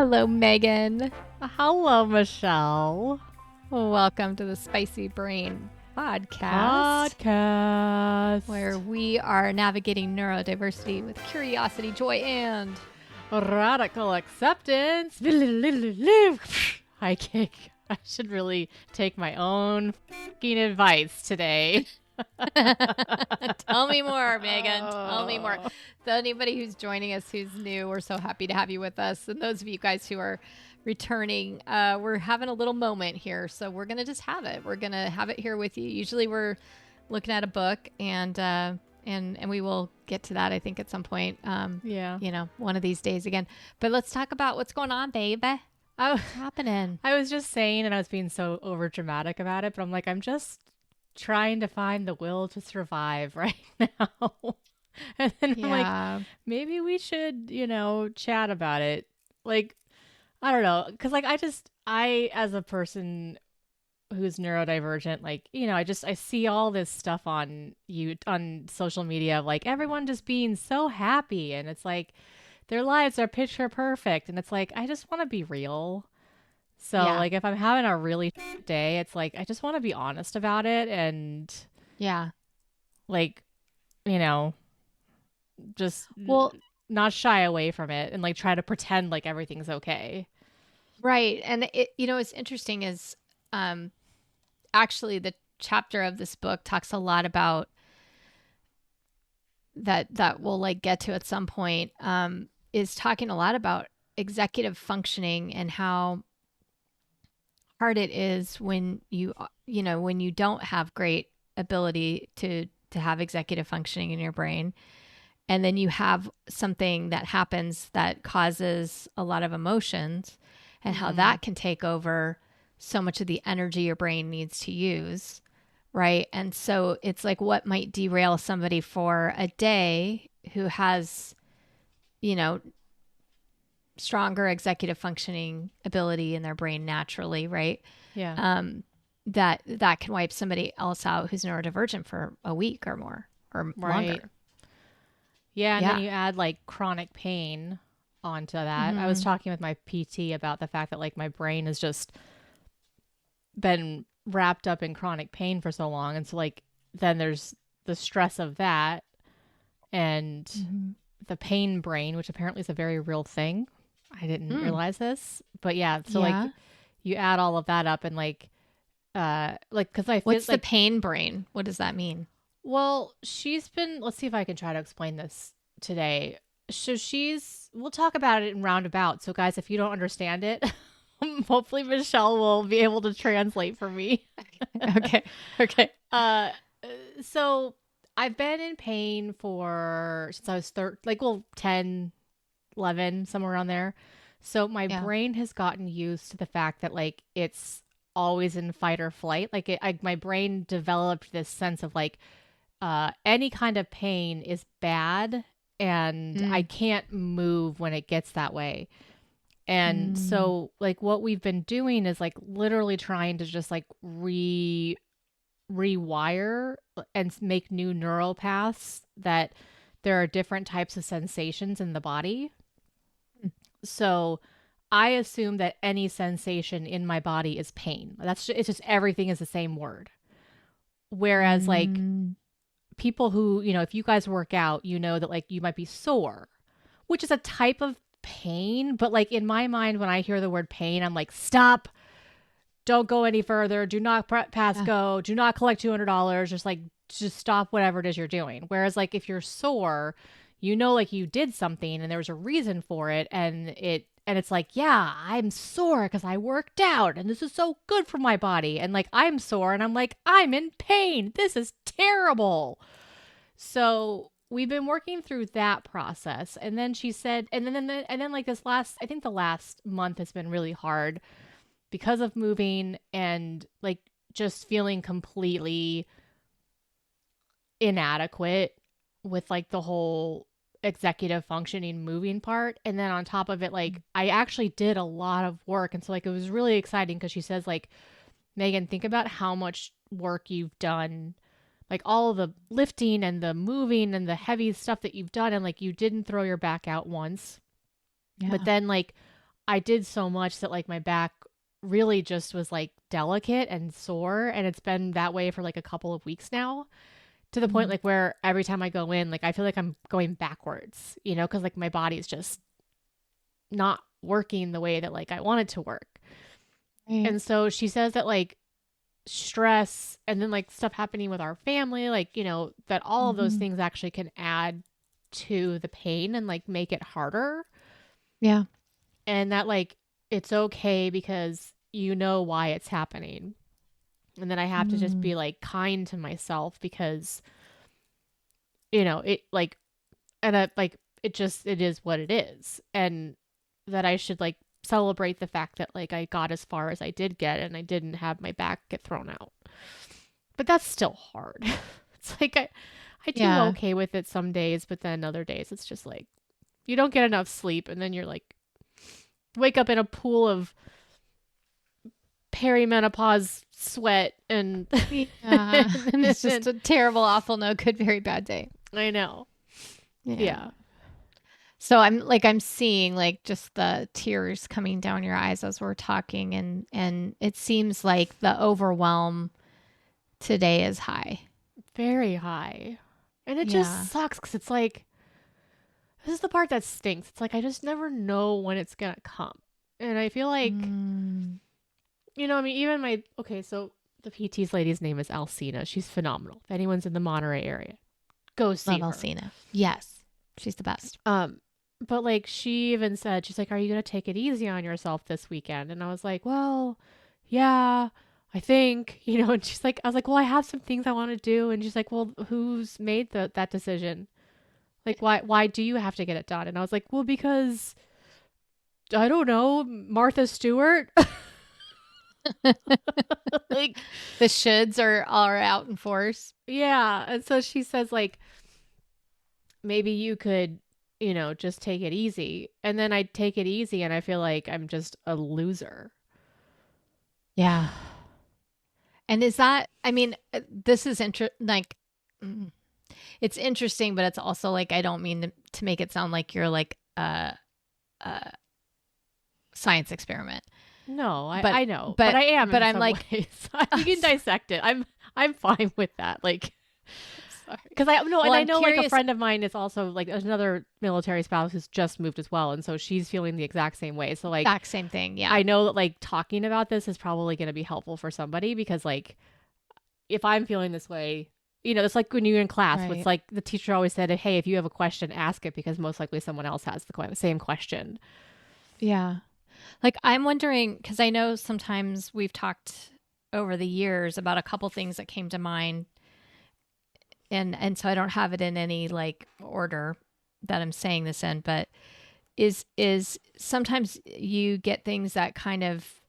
Hello, Megan. Hello, Michelle. Welcome to the Spicy Brain podcast, where we are navigating neurodiversity with curiosity, joy, and Radical acceptance. High kick. I should really take my own fucking advice today. Tell me more, Megan. Tell me more. So anybody who's joining us who's new, we're so happy to have you with us. And those of you guys who are returning, we're having a little moment here. So we're going to just have it. We're going to have it here with you. Usually we're looking at a book and we will get to that, I think, at some point. One of these days again. But let's talk about what's going on, baby. What's happening? I was just saying, and I was being so over dramatic about it, but I'm like, I'm just trying to find the will to survive right now. And then I'm like, maybe we should, chat about it. Like, I don't know. Cause like, I, as a person who's neurodivergent, like, I see all this stuff on social media of like everyone just being so happy. And it's like, their lives are picture perfect. And it's like, I just want to be real. So like if I'm having a really day, it's like, I just want to be honest about it. And like, just not shy away from it and like try to pretend like everything's okay. Right. And it's interesting is actually the chapter of this book talks a lot about that we'll like get to at some point, is talking a lot about executive functioning and how hard it is when when you don't have great ability to have executive functioning in your brain. And then you have something that happens that causes a lot of emotions and how that can take over so much of the energy your brain needs to use. Right. And so it's like what might derail somebody for a day who has, stronger executive functioning ability in their brain naturally. Right. Yeah. That can wipe somebody else out who's neurodivergent for a week or more or longer. Yeah. And then you add like chronic pain onto that. I was talking with my PT about the fact that like my brain has just been wrapped up in chronic pain for so long. And so like, then there's the stress of that and the pain brain, which apparently is a very real thing. I didn't realize this, but like you add all of that up and like, cause what's the pain brain? What does that mean? Well, let's see if I can try to explain this today. So we'll talk about it in roundabout. So guys, if you don't understand it, hopefully Michelle will be able to translate for me. Okay. So I've been in pain since I was 10, 11, somewhere around there. So my brain has gotten used to the fact that like it's always in fight or flight. Like my brain developed this sense of like any kind of pain is bad and I can't move when it gets that way. And so like what we've been doing is like literally trying to just like rewire and make new neural paths that there are different types of sensations in the body. So I assume that any sensation in my body is pain. It's just everything is the same word. Whereas like people who, if you guys work out, that like you might be sore, which is a type of pain. But like in my mind, when I hear the word pain, I'm like, stop, don't go any further. Do not pass go. Do not collect $200. Just stop whatever it is you're doing. Whereas like if you're sore, like you did something and there was a reason for it. And it's like, yeah, I'm sore because I worked out and this is so good for my body. And like, I'm sore and I'm like, I'm in pain. This is terrible. So we've been working through that process. And then she said, and then like I think the last month has been really hard because of moving and like just feeling completely inadequate with like the whole executive functioning moving part. And then on top of it, like I actually did a lot of work. And so like it was really exciting because she says like, Megan, think about how much work you've done, like all of the lifting and the moving and the heavy stuff that you've done. And like you didn't throw your back out once. But then like I did so much that like my back really just was like delicate and sore, and it's been that way for like a couple of weeks now, to the point Mm. like where every time I go in, like I feel like I'm going backwards, you know, because like my body's just not working the way that like I want it to work. Right. And so she says that like stress and then like stuff happening with our family, like, you know, that all of those Hmm. things actually can add to the pain and like make it harder. Yeah. And that like it's okay because you know why it's happening. And then I have to just Mm. be like kind to myself because, you know, it like, and like it just, it is what it is. And that I should like celebrate the fact that like I got as far as I did get and I didn't have my back get thrown out. But that's still hard. It's like I do Yeah. okay with it some days, but then other days it's just like you don't get enough sleep and then you're like wake up in a pool of perimenopause sweat and Yeah. And it's just and a terrible, awful, no good, very bad day. I know. Yeah. Yeah. So I'm seeing like just the tears coming down your eyes as we're talking, and it seems like the overwhelm today is high. Very high. And it just Yeah. sucks because it's like, this is the part that stinks. It's like, I just never know when it's going to come. And I feel like, Mm. you know, I mean, even my, okay, so the PT's lady's name is Alcina. She's phenomenal. If anyone's in the Monterey area, go see Love her. Alcina. Yes. She's the best. But like, she even said, she's like, are you going to take it easy on yourself this weekend? And I was like, well, yeah. I think, you know, and she's like, I was like, well, I have some things I want to do. And she's like, well, who's made that decision? Like, why do you have to get it done? And I was like, well, because I don't know, Martha Stewart. Like, The shoulds are out in force. yeah. And so she says, like, maybe you could, you know, just take it easy. And then I take it easy and I feel like I'm just a loser. Yeah. And is that, I mean, this is like, mm, it's interesting, but it's also like, I don't mean to make it sound like you're like a science experiment. No, But, I know, but I am but in I'm some like, ways. We can dissect it. I'm fine with that. Like, sorry. because I no, Well, and I I'm know like a curious. friend of mine is also like there's another military spouse who's just moved as well, and so she's feeling the exact same way. So like Exact same thing. Yeah. I know that like talking about this is probably going to be helpful for somebody because like if I'm feeling this way, you know, it's like when you're in class. It's Right. like the teacher always said, "Hey, if you have a question, ask it because most likely someone else has the same question." Yeah. Like I'm wondering, because I know sometimes we've talked over the years about a couple things that came to mind, and so I don't have it in any like order that I'm saying this in, but is sometimes you get things that kind of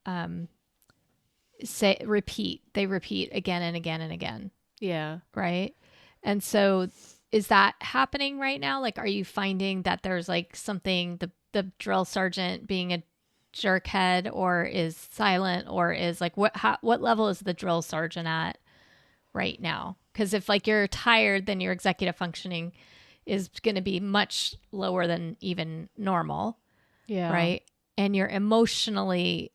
say repeat. They repeat again and again and again, Yeah. right? And so is that happening right now? Like, are you finding that there's like something, the drill sergeant being a jerkhead or is silent or is like what level is the drill sergeant at right now? Because if like you're tired, then your executive functioning is going to be much lower than even normal, Yeah. right? And you're emotionally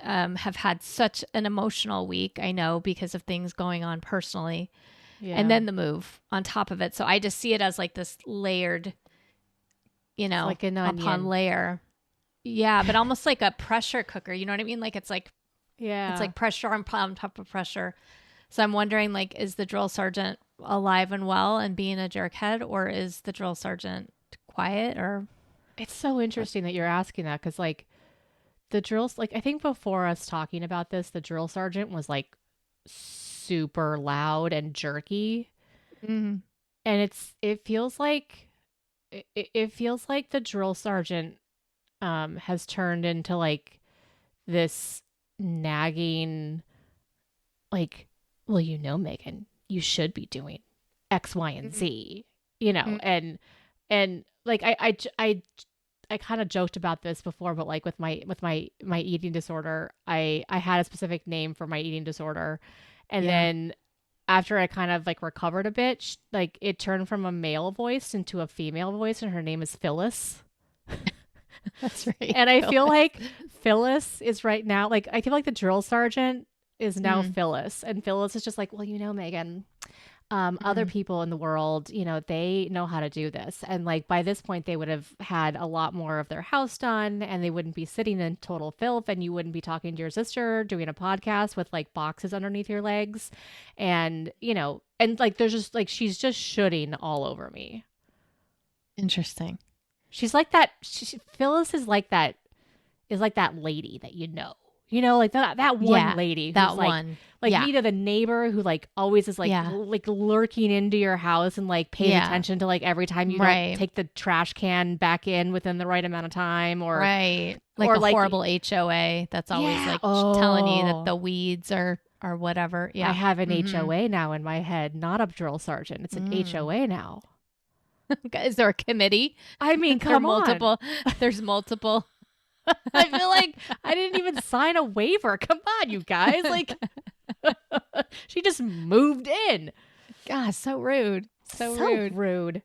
have had such an emotional week, I know, because of things going on personally, and Yeah. then the move on top of it. So I just see it as like this layered, It's like an upon onion. layer. Yeah, but almost like a pressure cooker. You know what I mean? Like it's Yeah. like pressure on top of pressure. So I'm wondering, like, is the drill sergeant alive and well and being a jerkhead, or is the drill sergeant quiet, or It's so what? interesting that you're asking that because like the drills, like I think before us talking about this, the drill sergeant was like super loud and jerky, Mm. and it feels like it feels like the drill sergeant has turned into like this nagging like, well, you know, Megan, you should be doing X, Y, and Z, you know, Mm. and like I kind of joked about this before, but like with my eating disorder, I had a specific name for my eating disorder, and Yeah. then after I kind of like recovered a bit, like it turned from a male voice into a female voice, and her name is Phyllis. That's right. And I feel like Phyllis is right now, like, I feel like the drill sergeant is now Mm, Phyllis. And Phyllis is just like, well, Megan, other mm, people in the world, they know how to do this. And like by this point, they would have had a lot more of their house done and they wouldn't be sitting in total filth and you wouldn't be talking to your sister doing a podcast with like boxes underneath your legs. And, and like there's just like she's just shooting all over me. interesting. She's like that. Phyllis is like that lady that like that one Yeah, lady who's that one. like Yeah, Nita the neighbor who like always is like yeah, like lurking into your house and like pays yeah. attention to like every time you don't Right, take the trash can back in within the right amount of time right. Like or the like horrible HOA that's always yeah like telling you that oh the weeds are or whatever. I Yeah. have an Mm-hmm. HOA now in my head, not a drill sergeant. It's an Mm. HOA now. Is there a committee? I mean, There are come on. multiple. There's multiple. I feel like I didn't even sign a waiver. Come on, you guys. Like she just moved in. God, so rude. So So rude. rude.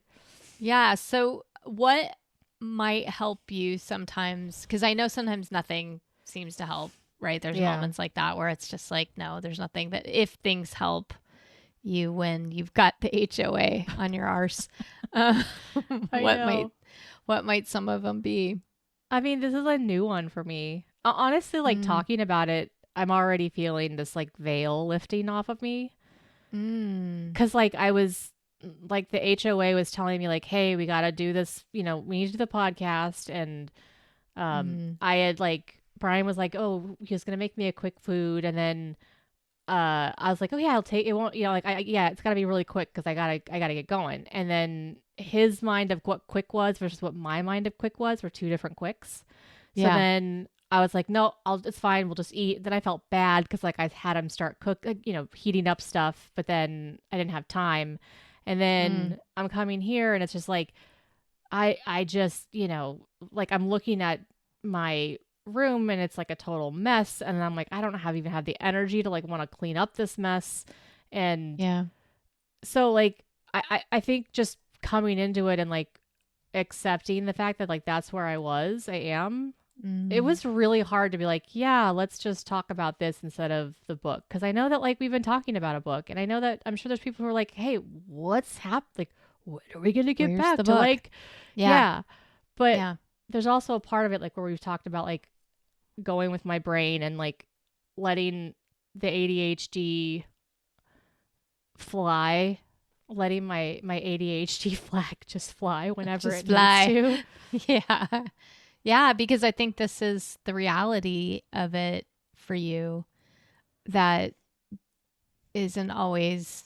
Yeah. So, what might help you sometimes? Because I know sometimes nothing seems to help, right? There's Yeah. moments like that where it's just like, no, there's nothing. But if things help you when you've got the HOA on your arse, uh, I what might know. some of them be? I mean, this is a new one for me. Honestly, like Mm. talking about it, I'm already feeling this like veil lifting off of me. Mm. Cause like I was like the HOA was telling me like, hey, we gotta do this, we need to do the podcast. And Mm. I had like Brian was like, oh, he was gonna make me a quick food, and then I was like, oh yeah, I'll take it. Won't like yeah, it's gotta be really quick because I gotta get going. And then his mind of what quick was versus what my mind of quick was were two different quicks. So Yeah. then I was like, no, it's fine. We'll just eat. Then I felt bad because like I had him start heating up stuff, but then I didn't have time. And Mm. then I'm coming here and it's just like, I just, like I'm looking at my room and it's like a total mess. And I'm like, I don't have even have the energy to like want to clean up this mess. And Yeah. so like, I think just coming into it and like accepting the fact that like that's where I am, it Mm. was really hard to be like, yeah, let's just talk about this instead of the book. Cause I know that like we've been talking about a book and I know that I'm sure there's people who are like, hey, what's happening? Like, when are we going to get Where's back the to book? like, Yeah. yeah. But Yeah. there's also a part of it like where we've talked about like going with my brain and like letting the ADHD fly, letting my ADHD flag just fly whenever Just it needs fly. to. Yeah. Yeah, because I think this is the reality of it for you that isn't always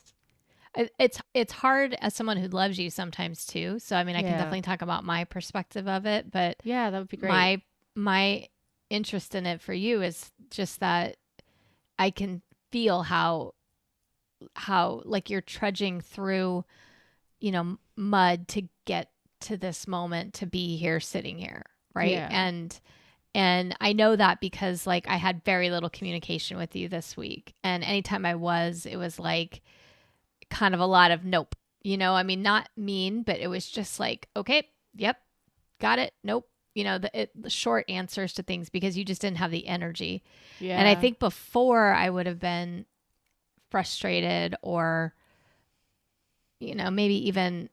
it's hard as someone who loves you sometimes too. So I mean, I can Yeah. definitely talk about my perspective of it, but Yeah, that would be great. my interest in it for you is just that I can feel how like you're trudging through, mud to get to this moment to be here sitting here, right? Yeah. And I know that because like I had very little communication with you this week. And anytime it was like kind of a lot of nope. I mean, not mean, but it was just like, okay, yep, got it. Nope. The short answers to things because you just didn't have the energy. And I Yeah. think before I would have been frustrated or, maybe even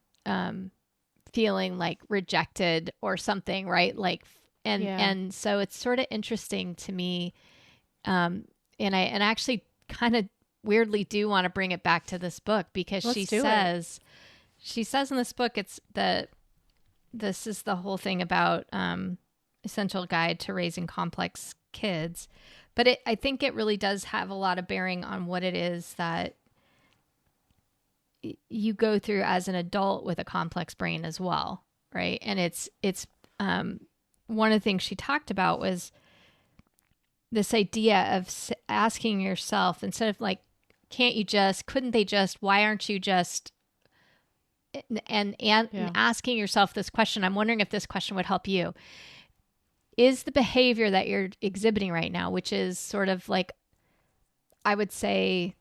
feeling like rejected or something, right? Like, Yeah. and so it's sort of interesting to me. And I actually kind of weirdly do want to bring it back to this book because Let's do it. she says in this book, this is the whole thing about essential guide to raising complex kids. But I think it really does have a lot of bearing on what it is that you go through as an adult with a complex brain as well, right? And it's one of the things she talked about was this idea of asking yourself instead of like, couldn't they just, why aren't you just, and Yeah. asking yourself this question. I'm wondering if this question would help you. Is the behavior that you're exhibiting right now, which is sort of like, I would say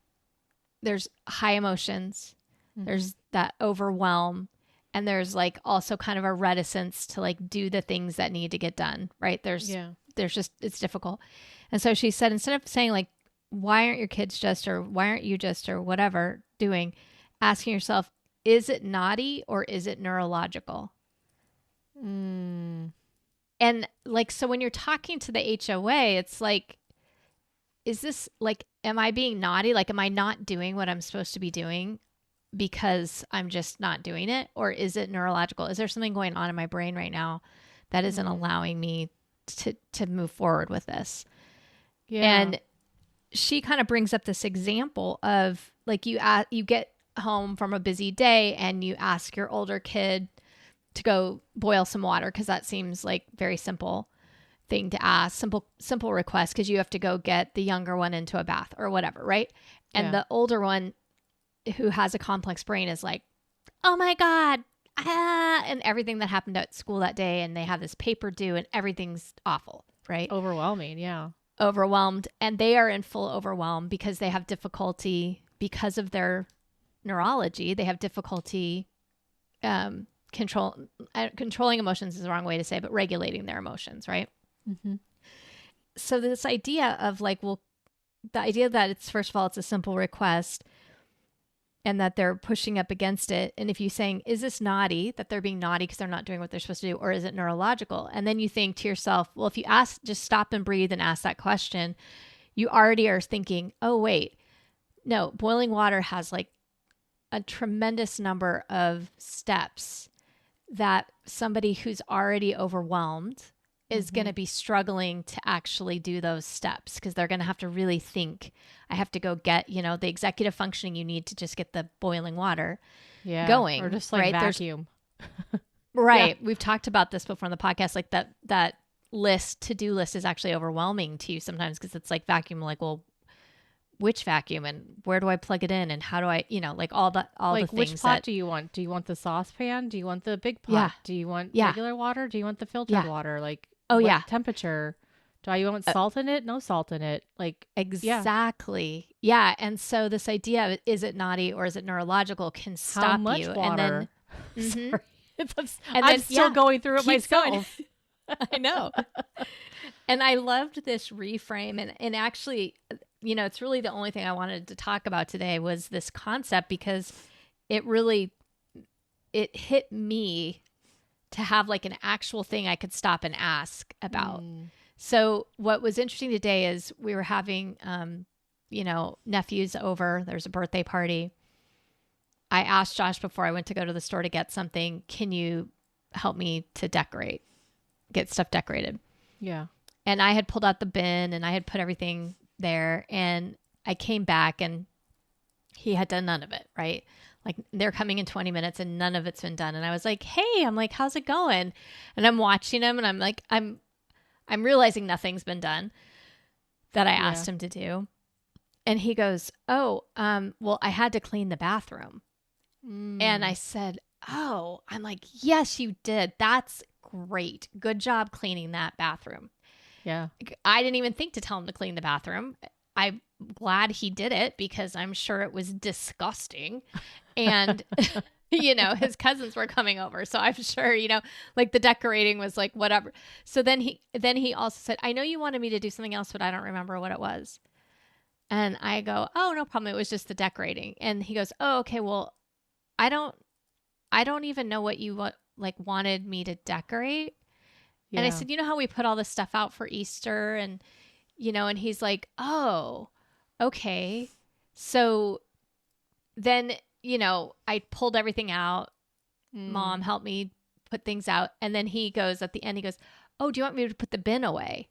there's high emotions, Mm-hmm. there's that overwhelm, And there's like also kind of a reticence to like do the things that need to get done, right? There's just, it's difficult. And so she said, instead of saying like, why aren't your kids just, or why aren't you just, or whatever doing, asking yourself, is it naughty or is it neurological? Mm. And like, so when you're talking to the HOA, it's like, is this like, am I being naughty? Like, am I not doing what I'm supposed to be doing because I'm just not doing it? Or is it neurological? Is there something going on in my brain right now that isn't allowing me to move forward with this? Yeah. And she kind of brings up this example of like, you get home from a busy day and you ask your older kid to go boil some water, because that seems like very simple thing to ask, simple request, because you have to go get the younger one into a bath or whatever, right? And the older one, who has a complex brain, is like, oh my God, and everything that happened at school that day, and they have this paper due and everything's awful, right? Overwhelming. Yeah. Overwhelmed. And they are in full overwhelm because they have difficulty, because of their neurology, they have difficulty controlling emotions is the wrong way to say, but regulating their emotions, right? Mm-hmm. So this idea of like, well, the idea that it's, first of all, it's a simple request and that they're pushing up against it. And if you're saying, is this naughty, that they're being naughty because they're not doing what they're supposed to do, or is it neurological? And then you think to yourself, well, if you just stop and breathe and ask that question, you already are thinking, oh, wait, no, boiling water has like a tremendous number of steps that somebody who's already overwhelmed is going to be struggling to actually do those steps, because they're going to have to really think, I have to go get, the executive functioning you need to just get the boiling water going. Or just like right? vacuum. Right. Yeah. We've talked about this before on the podcast, like that to-do list is actually overwhelming to you sometimes, because it's like vacuum, like, well, which vacuum and where do I plug it in and how do I, like all like the things. Which pot do you want? Do you want the saucepan? Do you want the big pot? Yeah. Do you want regular water? Do you want the filtered water? Like, what temperature? Do I want salt in it? No salt in it. Like, exactly. Yeah. And so this idea of, is it naughty or is it neurological, can stop how much you. water? And then, I'm still going through it myself. I know. And I loved this reframe. And actually, it's really the only thing I wanted to talk about today was this concept, because it hit me to have like an actual thing I could stop and ask about. So what was interesting today is we were having, nephews over. There's a birthday party. I asked Josh before I went to go to the store to get something, can you help me to get stuff decorated? Yeah. And I had pulled out the bin and I had put everything there, and I came back and he had done none of it, right? Like, they're coming in 20 minutes and none of it's been done. And I was like, hey, I'm like, how's it going? And I'm watching him and I'm like, I'm realizing nothing's been done that I asked him to do. And he goes, oh, well, I had to clean the bathroom. And I said, oh, I'm like, yes, you did. That's great. Good job cleaning that bathroom. Yeah. I didn't even think to tell him to clean the bathroom. I'm glad he did it, because I'm sure it was disgusting. And, his cousins were coming over. So I'm sure, like the decorating was like, whatever. So then he also said, I know you wanted me to do something else, but I don't remember what it was. And I go, oh, no problem. It was just the decorating. And he goes, oh, okay, well, I don't even know what you wanted me to decorate. Yeah. And I said, how we put all this stuff out for Easter and, and he's like, oh, okay. So then, I pulled everything out. Mom helped me put things out. And then he goes at the end, he goes, oh, do you want me to put the bin away?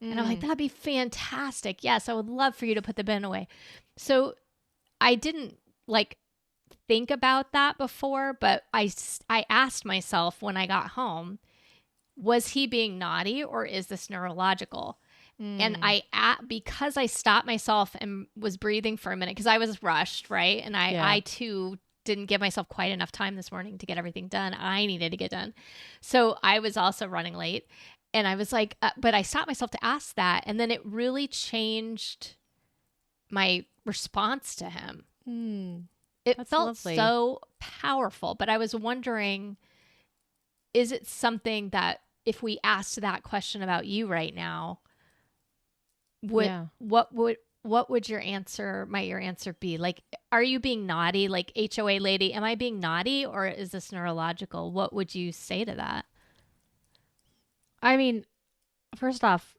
And I'm like, that'd be fantastic. Yes, I would love for you to put the bin away. So I didn't think about that before, but I asked myself when I got home, was he being naughty or is this neurological? And because I stopped myself and was breathing for a minute, because I was rushed, right? And I too didn't give myself quite enough time this morning to get everything done I needed to get done. So I was also running late. And I was like, but I stopped myself to ask that. And then it really changed my response to him. It felt lovely. So powerful. But I was wondering, is it something that if we asked that question about you right now, Yeah. what would your answer, might your answer be? Like, are you being naughty? Like, HOA lady, am I being naughty, or is this neurological? What would you say to that? I mean, first off,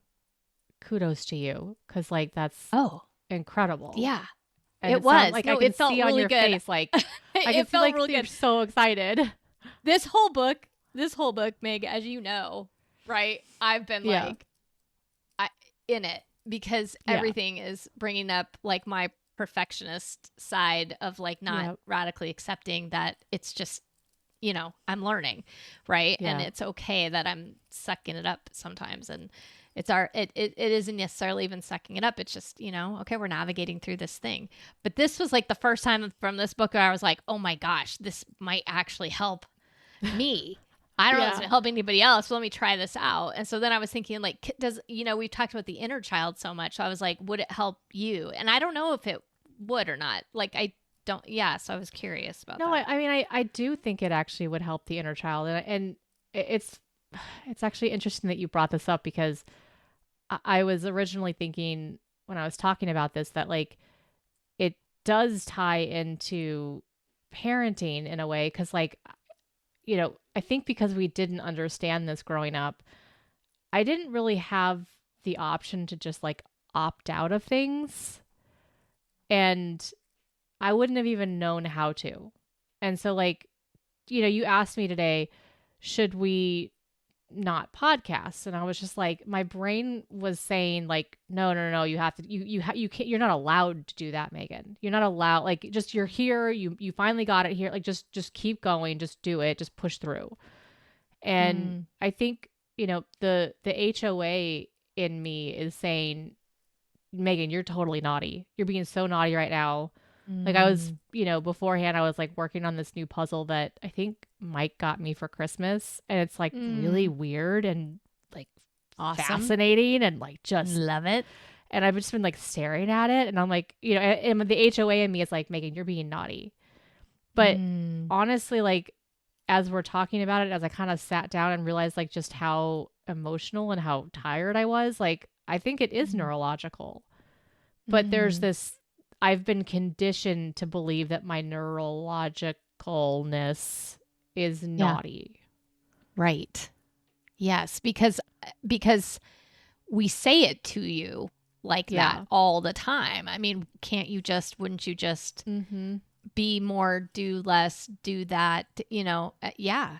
kudos to you, because like that's Oh, incredible. yeah, And it it sounds was. like I No, can it felt see on really your good. face, like I can It see felt like really you're good. so excited. This whole book, Meg, as you know, right? I've been Yeah. like, in it because Yeah. everything is bringing up like my perfectionist side of like not Yeah. radically accepting that it's just, I'm learning, right? And Yeah. it's okay that I'm sucking it up sometimes. And it isn't necessarily even sucking it up. It's just, okay, we're navigating through this thing. But this was like the first time from this book where I was like, oh my gosh, this might actually help me. I don't know if it's Yeah. going to help anybody else. So let me try this out. And so then I was thinking, like, we've talked about the inner child so much. So I was like, would it help you? And I don't know if it would or not. Like, I don't, yeah. So I was curious about No, that. I mean, I do think it actually would help the inner child. And it's actually interesting that you brought this up, because I was originally thinking when I was talking about this that like it does tie into parenting in a way. Cause like, I think because we didn't understand this growing up, I didn't really have the option to just like opt out of things. And I wouldn't have even known how to. And so, like, you asked me today, should we not podcast? And I was just like, my brain was saying like, no, no, no, you have to, you can't, you're not allowed to do that, Megan. You're not allowed, like, just, you're here. You finally got it here. Like, just keep going. Just do it. Just push through. And I think, the HOA in me is saying, Megan, you're totally naughty. You're being so naughty right now. Like I was, beforehand, I was like working on this new puzzle that I think Mike got me for Christmas. And it's like really weird and like Awesome. fascinating and like just love it. And I've just been like staring at it. And I'm like, and the HOA in me is like, Megan, you're being naughty. But honestly, like as we're talking about it, as I kind of sat down and realized like just how emotional and how tired I was, like I think it is neurological. But there's this, I've been conditioned to believe that my neurologicalness is naughty. Right. Yes, because we say it to you like that all the time. I mean, wouldn't you just be more, do less, do that, yeah.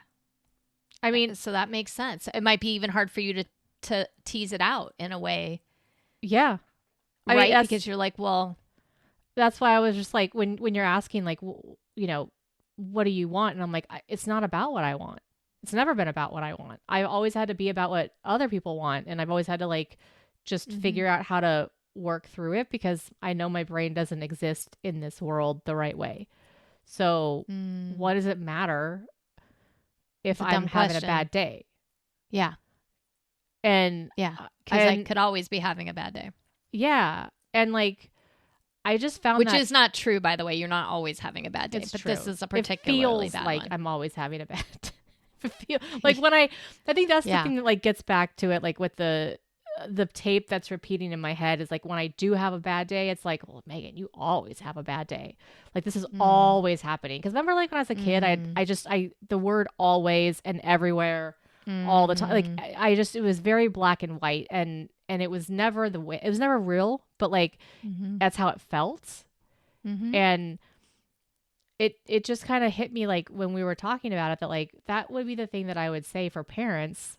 I mean, so that makes sense. It might be even hard for you to tease it out in a way. Yeah. Right? Because you're like, well, that's why I was just like, when you're asking like, what do you want? And I'm like, it's not about what I want. It's never been about what I want. I've always had to be about what other people want. And I've always had to like, just figure out how to work through it, because I know my brain doesn't exist in this world the right way. So what does it matter if I'm having a bad day? Yeah. And yeah, because I could always be having a bad day. Yeah. And like, I just found Which is not true, by the way. You're not always having a bad day, but true. This is a particularly bad like one. I'm always having a bad day. Like when I think that's the thing that like gets back to it, like with the tape that's repeating in my head is like, when I do have a bad day, it's like, well, Megan, you always have a bad day. Like this is always happening. Because remember, like when I was a kid, I the word always and everywhere all the time. Like it was very black and white, and it was never the way, it was never real, but like that's how it felt. And it just kind of hit me like when we were talking about it, that like that would be the thing that I would say for parents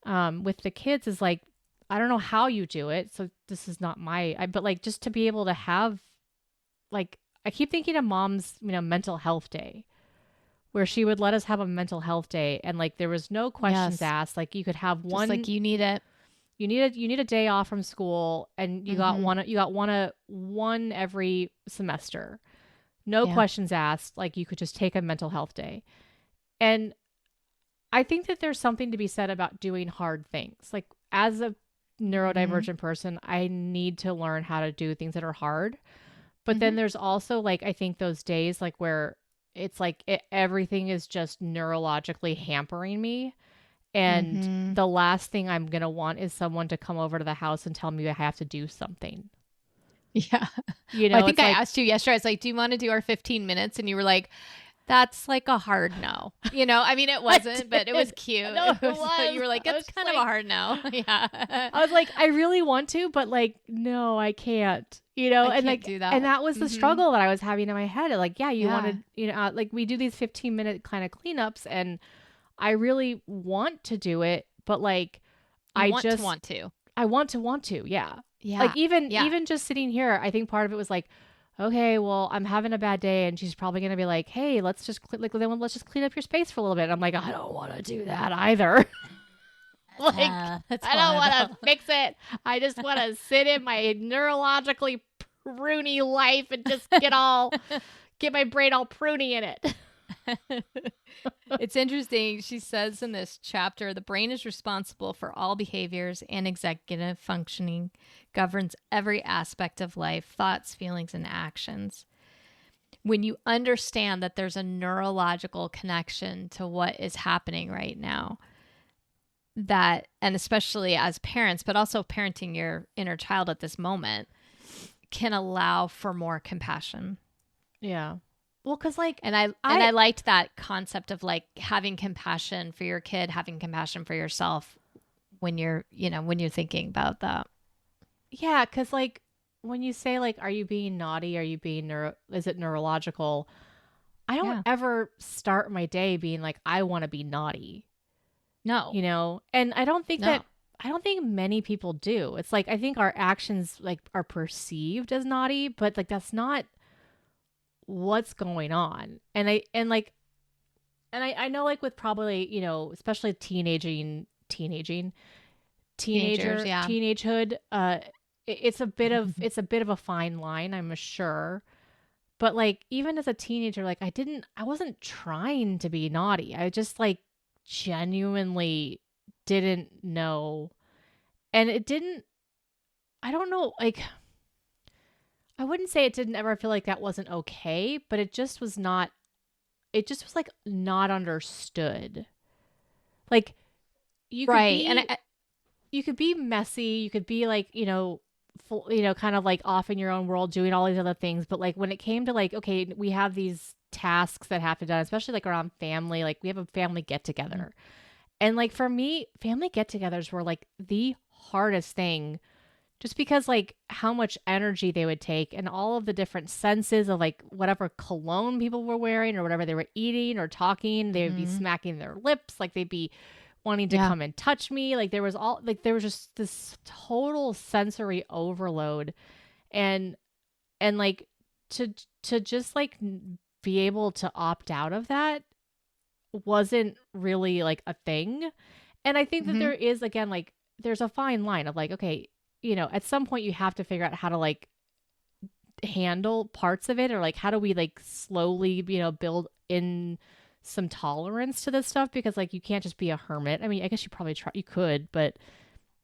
with the kids is like, I don't know how you do it, so this is not but like just to be able to have, like, I keep thinking of Mom's mental health day, where she would let us have a mental health day, and like there was no questions asked. Like you could have one, just like you need it. You need a day off from school, and you got one every semester. No questions asked. Like you could just take a mental health day. And I think that there's something to be said about doing hard things. Like as a neurodivergent person, I need to learn how to do things that are hard. But then there's also like, I think those days like where it's like everything is just neurologically hampering me. And Mm-hmm. the last thing I'm going to want is someone to come over to the house and tell me I have to do something. Yeah. You Well, I know, think it's I like, asked you yesterday, I was like, do you want to do our 15 minutes? And you were like, that's like a hard no. You know, I mean, it I wasn't, but it was did. cute. No, it You was. were like, I it's was just kind of a like, hard no. Yeah. I was like, I really want to, but like, no, I can't, you know, I and can't like, do and that. that was the Mm-hmm. struggle that I was having in my head. Like, yeah, you Yeah. wanted, you know, like we do these 15-minute kind of cleanups and I really want to do it, but like, You I want to just, want to. I want to, yeah. Like Yeah. Yeah. even just sitting here, I think part of it was like, okay, well, I'm having a bad day, and she's probably gonna be like, hey, let's just let's just clean up your space for a little bit. And I'm like, I don't want to do that either. Like, That's I don't want to horrible. fix it. I just want to sit in my neurologically pruny life and just get my brain all pruny in it. It's interesting. She says in this chapter, the brain is responsible for all behaviors and executive functioning, governs every aspect of life, thoughts, feelings, and actions. When you understand that there's a neurological connection to what is happening right now, that, and especially as parents, but also parenting your inner child at this moment, can allow for more compassion. Yeah. Well, cause like I liked that concept of like having compassion for your kid, having compassion for yourself when you're, when you're thinking about that. yeah, cause like when you say like, are you being naughty? Are you being is it neurological? I don't Yeah. ever start my day being like, I want to be naughty, No. you know? And No. I don't think many people do. It's like, I think our actions like are perceived as naughty, but like, that's not what's going on. And I know like with probably, you know, especially teenaging, Teenagers, yeah. teenagehood, it's a bit of a fine line, I'm sure. But like even as a teenager, like I wasn't trying to be naughty. I just like genuinely didn't know. And it didn't I don't know, like I wouldn't say it didn't ever feel like that wasn't okay, but it just was like not understood. Like you could Right. And be you could be messy, you could be like, you know, full, you know, kind of like off in your own world doing all these other things, but like when it came to like, okay, we have these tasks that have to be done, especially like around family, like we have a family get together. And like for me, family get-togethers were like the hardest thing just because like how much energy they would take and all of the different senses of like whatever cologne people were wearing or whatever they were eating or talking, they would be Mhm. smacking their lips, like they'd be wanting to Yeah. come and touch me. Like there was just this total sensory overload. And like to just like be able to opt out of that wasn't really like a thing. And I think that Mhm. there is again like there's a fine line of like, okay, you know, at some point you have to figure out how to like handle parts of it, or like how do we like slowly, you know, build in some tolerance to this stuff, because like you can't just be a hermit. I mean, I guess you could, but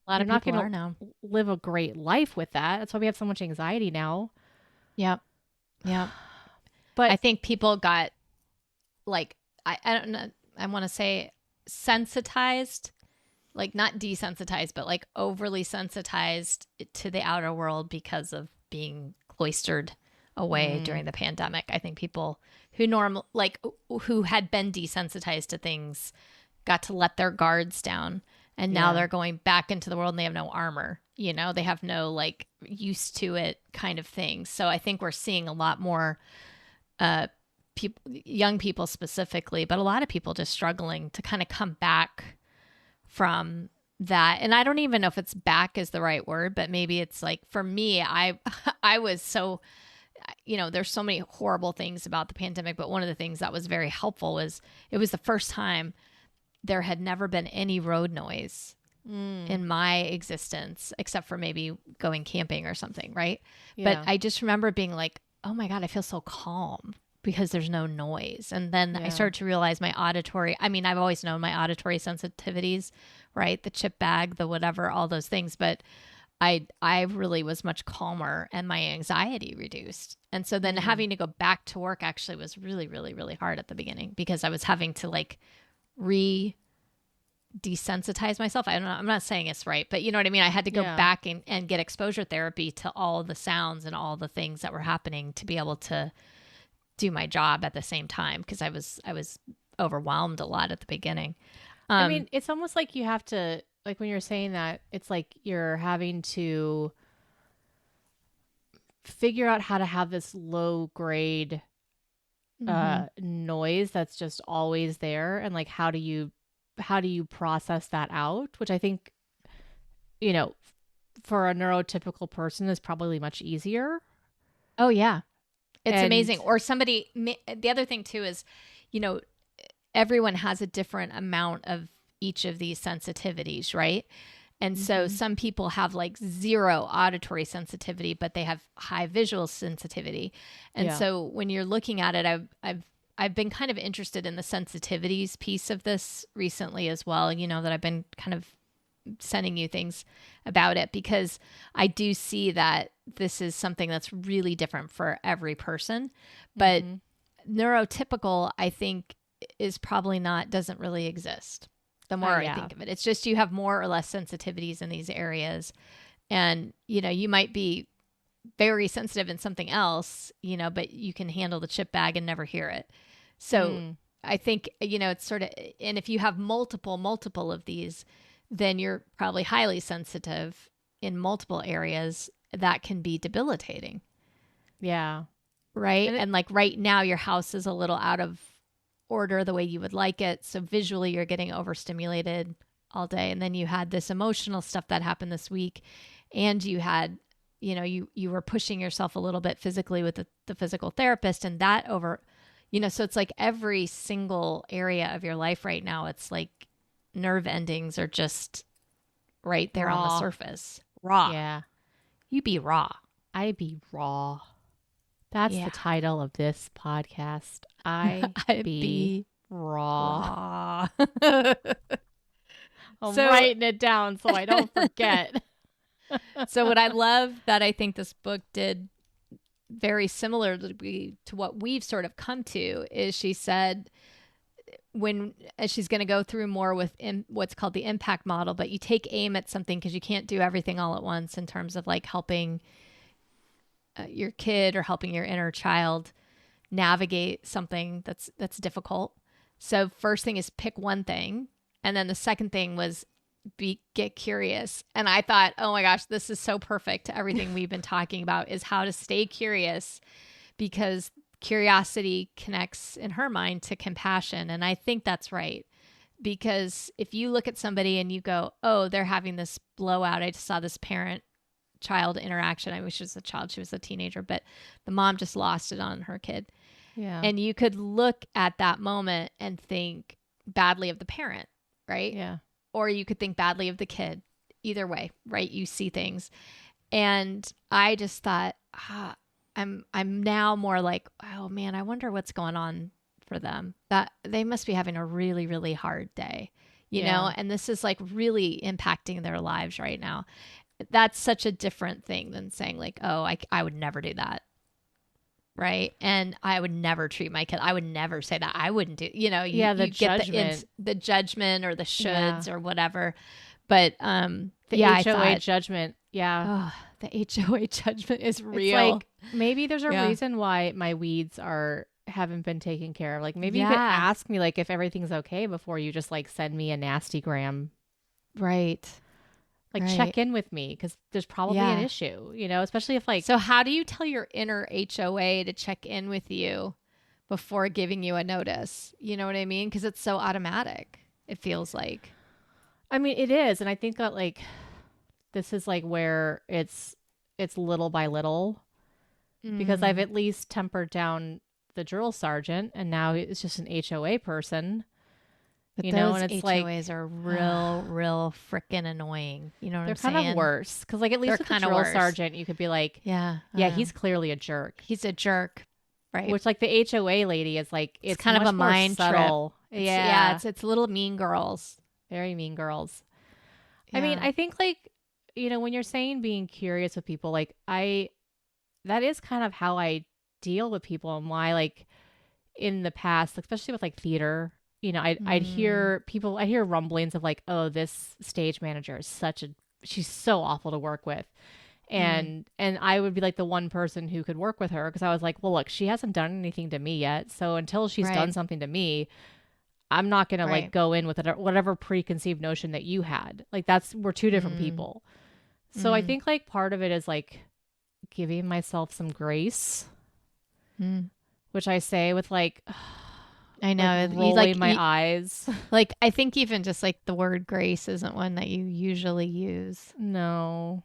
A lot you're of not people going are to now. live a great life with that. That's why we have so much anxiety now. Yep. Yep. I But think people got like, I don't know, I want to say sensitized, like not desensitized, but like overly sensitized to the outer world because of being cloistered away mm, during the pandemic. I think people who who had been desensitized to things got to let their guards down, and now yeah. they're going back into the world and they have no armor. They have no like used to it kind of thing. So I think we're seeing a lot more uh people, young people specifically, but a lot of people just struggling to kind of come back from that. And I don't even know if it's back is the right word, but maybe it's like for me, I I was so, there's so many horrible things about the pandemic, but one of the things that was very helpful was it was the first time there had never been any road noise Mm, in my existence except for maybe going camping or something, right? But yeah. I just remember being like, "Oh my god, I feel so calm." Because there's no noise. And then I Yeah. started to realize I mean, I've always known my auditory sensitivities, right? The chip bag, the whatever, all those things. But I really was much calmer and my anxiety reduced. And so then having to go back to work actually was really, really, really hard at the beginning because I was having to like re desensitize myself. I don't know. I'm not saying it's right, but you know what I mean? I had to go back and get exposure therapy to all the sounds and all the things that were happening to be able to do my job at the same time because I was overwhelmed a lot at the beginning. I mean, it's almost like you have to, like when you're saying that, it's like you're having to figure out how to have this low grade noise that's just always there, and like how do you process that out, which I think, you know, for a neurotypical person is probably much easier. Oh yeah. It's And amazing. Or somebody, the other thing too is, you know, everyone has a different amount of each of these sensitivities, right? And so some people have like zero auditory sensitivity, but they have high visual sensitivity. And so when you're looking at it, I've been kind of interested in the sensitivities piece of this recently as well, you know, that I've been kind of sending you things about it because I do see that this is something that's really different for every person. But neurotypical, I think, is probably doesn't really exist. The more I think of it, it's just you have more or less sensitivities in these areas. And, you know, you might be very sensitive in something else, you know, but you can handle the chip bag and never hear it. So I think, you know, it's sort of, and if you have multiple of these, then you're probably highly sensitive in multiple areas that can be debilitating. Yeah. Right. And like right now, your house is a little out of order the way you would like it. So visually, you're getting overstimulated all day. And then you had this emotional stuff that happened this week. And you had, you know, you were pushing yourself a little bit physically with the physical therapist and that you know, so it's like every single area of your life right now, it's like nerve endings are just right there on the surface. Raw. Yeah. You be raw. I be raw. That's the title of this podcast. I be raw. I'm writing it down so I don't forget. So what I love that I think this book did very similar to what we've sort of come to is she said as she's going to go through more with what's called the impact model, but you take aim at something because you can't do everything all at once in terms of like helping your kid or helping your inner child navigate something that's difficult. So first thing is pick one thing. And then the second thing was get curious. And I thought, oh my gosh, this is so perfect to everything we've been talking about is how to stay curious because curiosity connects in her mind to compassion. And I think that's right. Because if you look at somebody and you go, oh, they're having this blowout. I just saw this parent-child interaction. I wish it was a child. She was a teenager, but the mom just lost it on her kid. Yeah. And you could look at that moment and think badly of the parent, right? Yeah. Or you could think badly of the kid. Either way, right? You see things. And I just thought, I'm now more like, oh man, I wonder what's going on for them. That they must be having a really, really hard day, you know? And this is like really impacting their lives right now. That's such a different thing than saying like, oh, I would never do that. Right. And I would never treat my kid. I would never say that. I wouldn't do, you know, the you get judgment. the judgment or the shoulds or whatever. But the I HOA thought, judgment. Yeah. oh, the HOA judgment is real. It's like maybe there's a reason why my weeds haven't been taken care of. Like maybe you could ask me like if everything's okay before you just like send me a nasty gram. Right. Like check in with me because there's probably an issue, you know, especially if like. So how do you tell your inner HOA to check in with you before giving you a notice? You know what I mean? Because it's so automatic. It feels like. I mean, it is. And I think that like this is like where it's little by little because I've at least tempered down the drill sergeant and now it's just an HOA person. But you those know, and it's HOAs are real freaking annoying. You know what I'm saying? They're kind of worse because, like, at least with the drill sergeant, you could be like, yeah, he's clearly a jerk. He's a jerk, right? Which, like, the HOA lady is like, it's kind of a mind subtle. It's little mean girls, very mean girls. Yeah. I mean, I think like when you're saying being curious with people, like that is kind of how I deal with people, and why, like, in the past, especially with like theater, Mm, I'd hear rumblings of like, oh, this stage manager is she's so awful to work with. mm, And I would be like the one person who could work with her, because I was like, well, look, she hasn't done anything to me yet. So until she's done right, something to me, I'm not going to like right. go in with whatever preconceived notion that you had. Like, we're two different Mm, people. So I mm, think like part of it is like giving myself some grace, mm. which I say with like, I like know. rolling my eyes. Like, I think even just like the word grace isn't one that you usually use. No.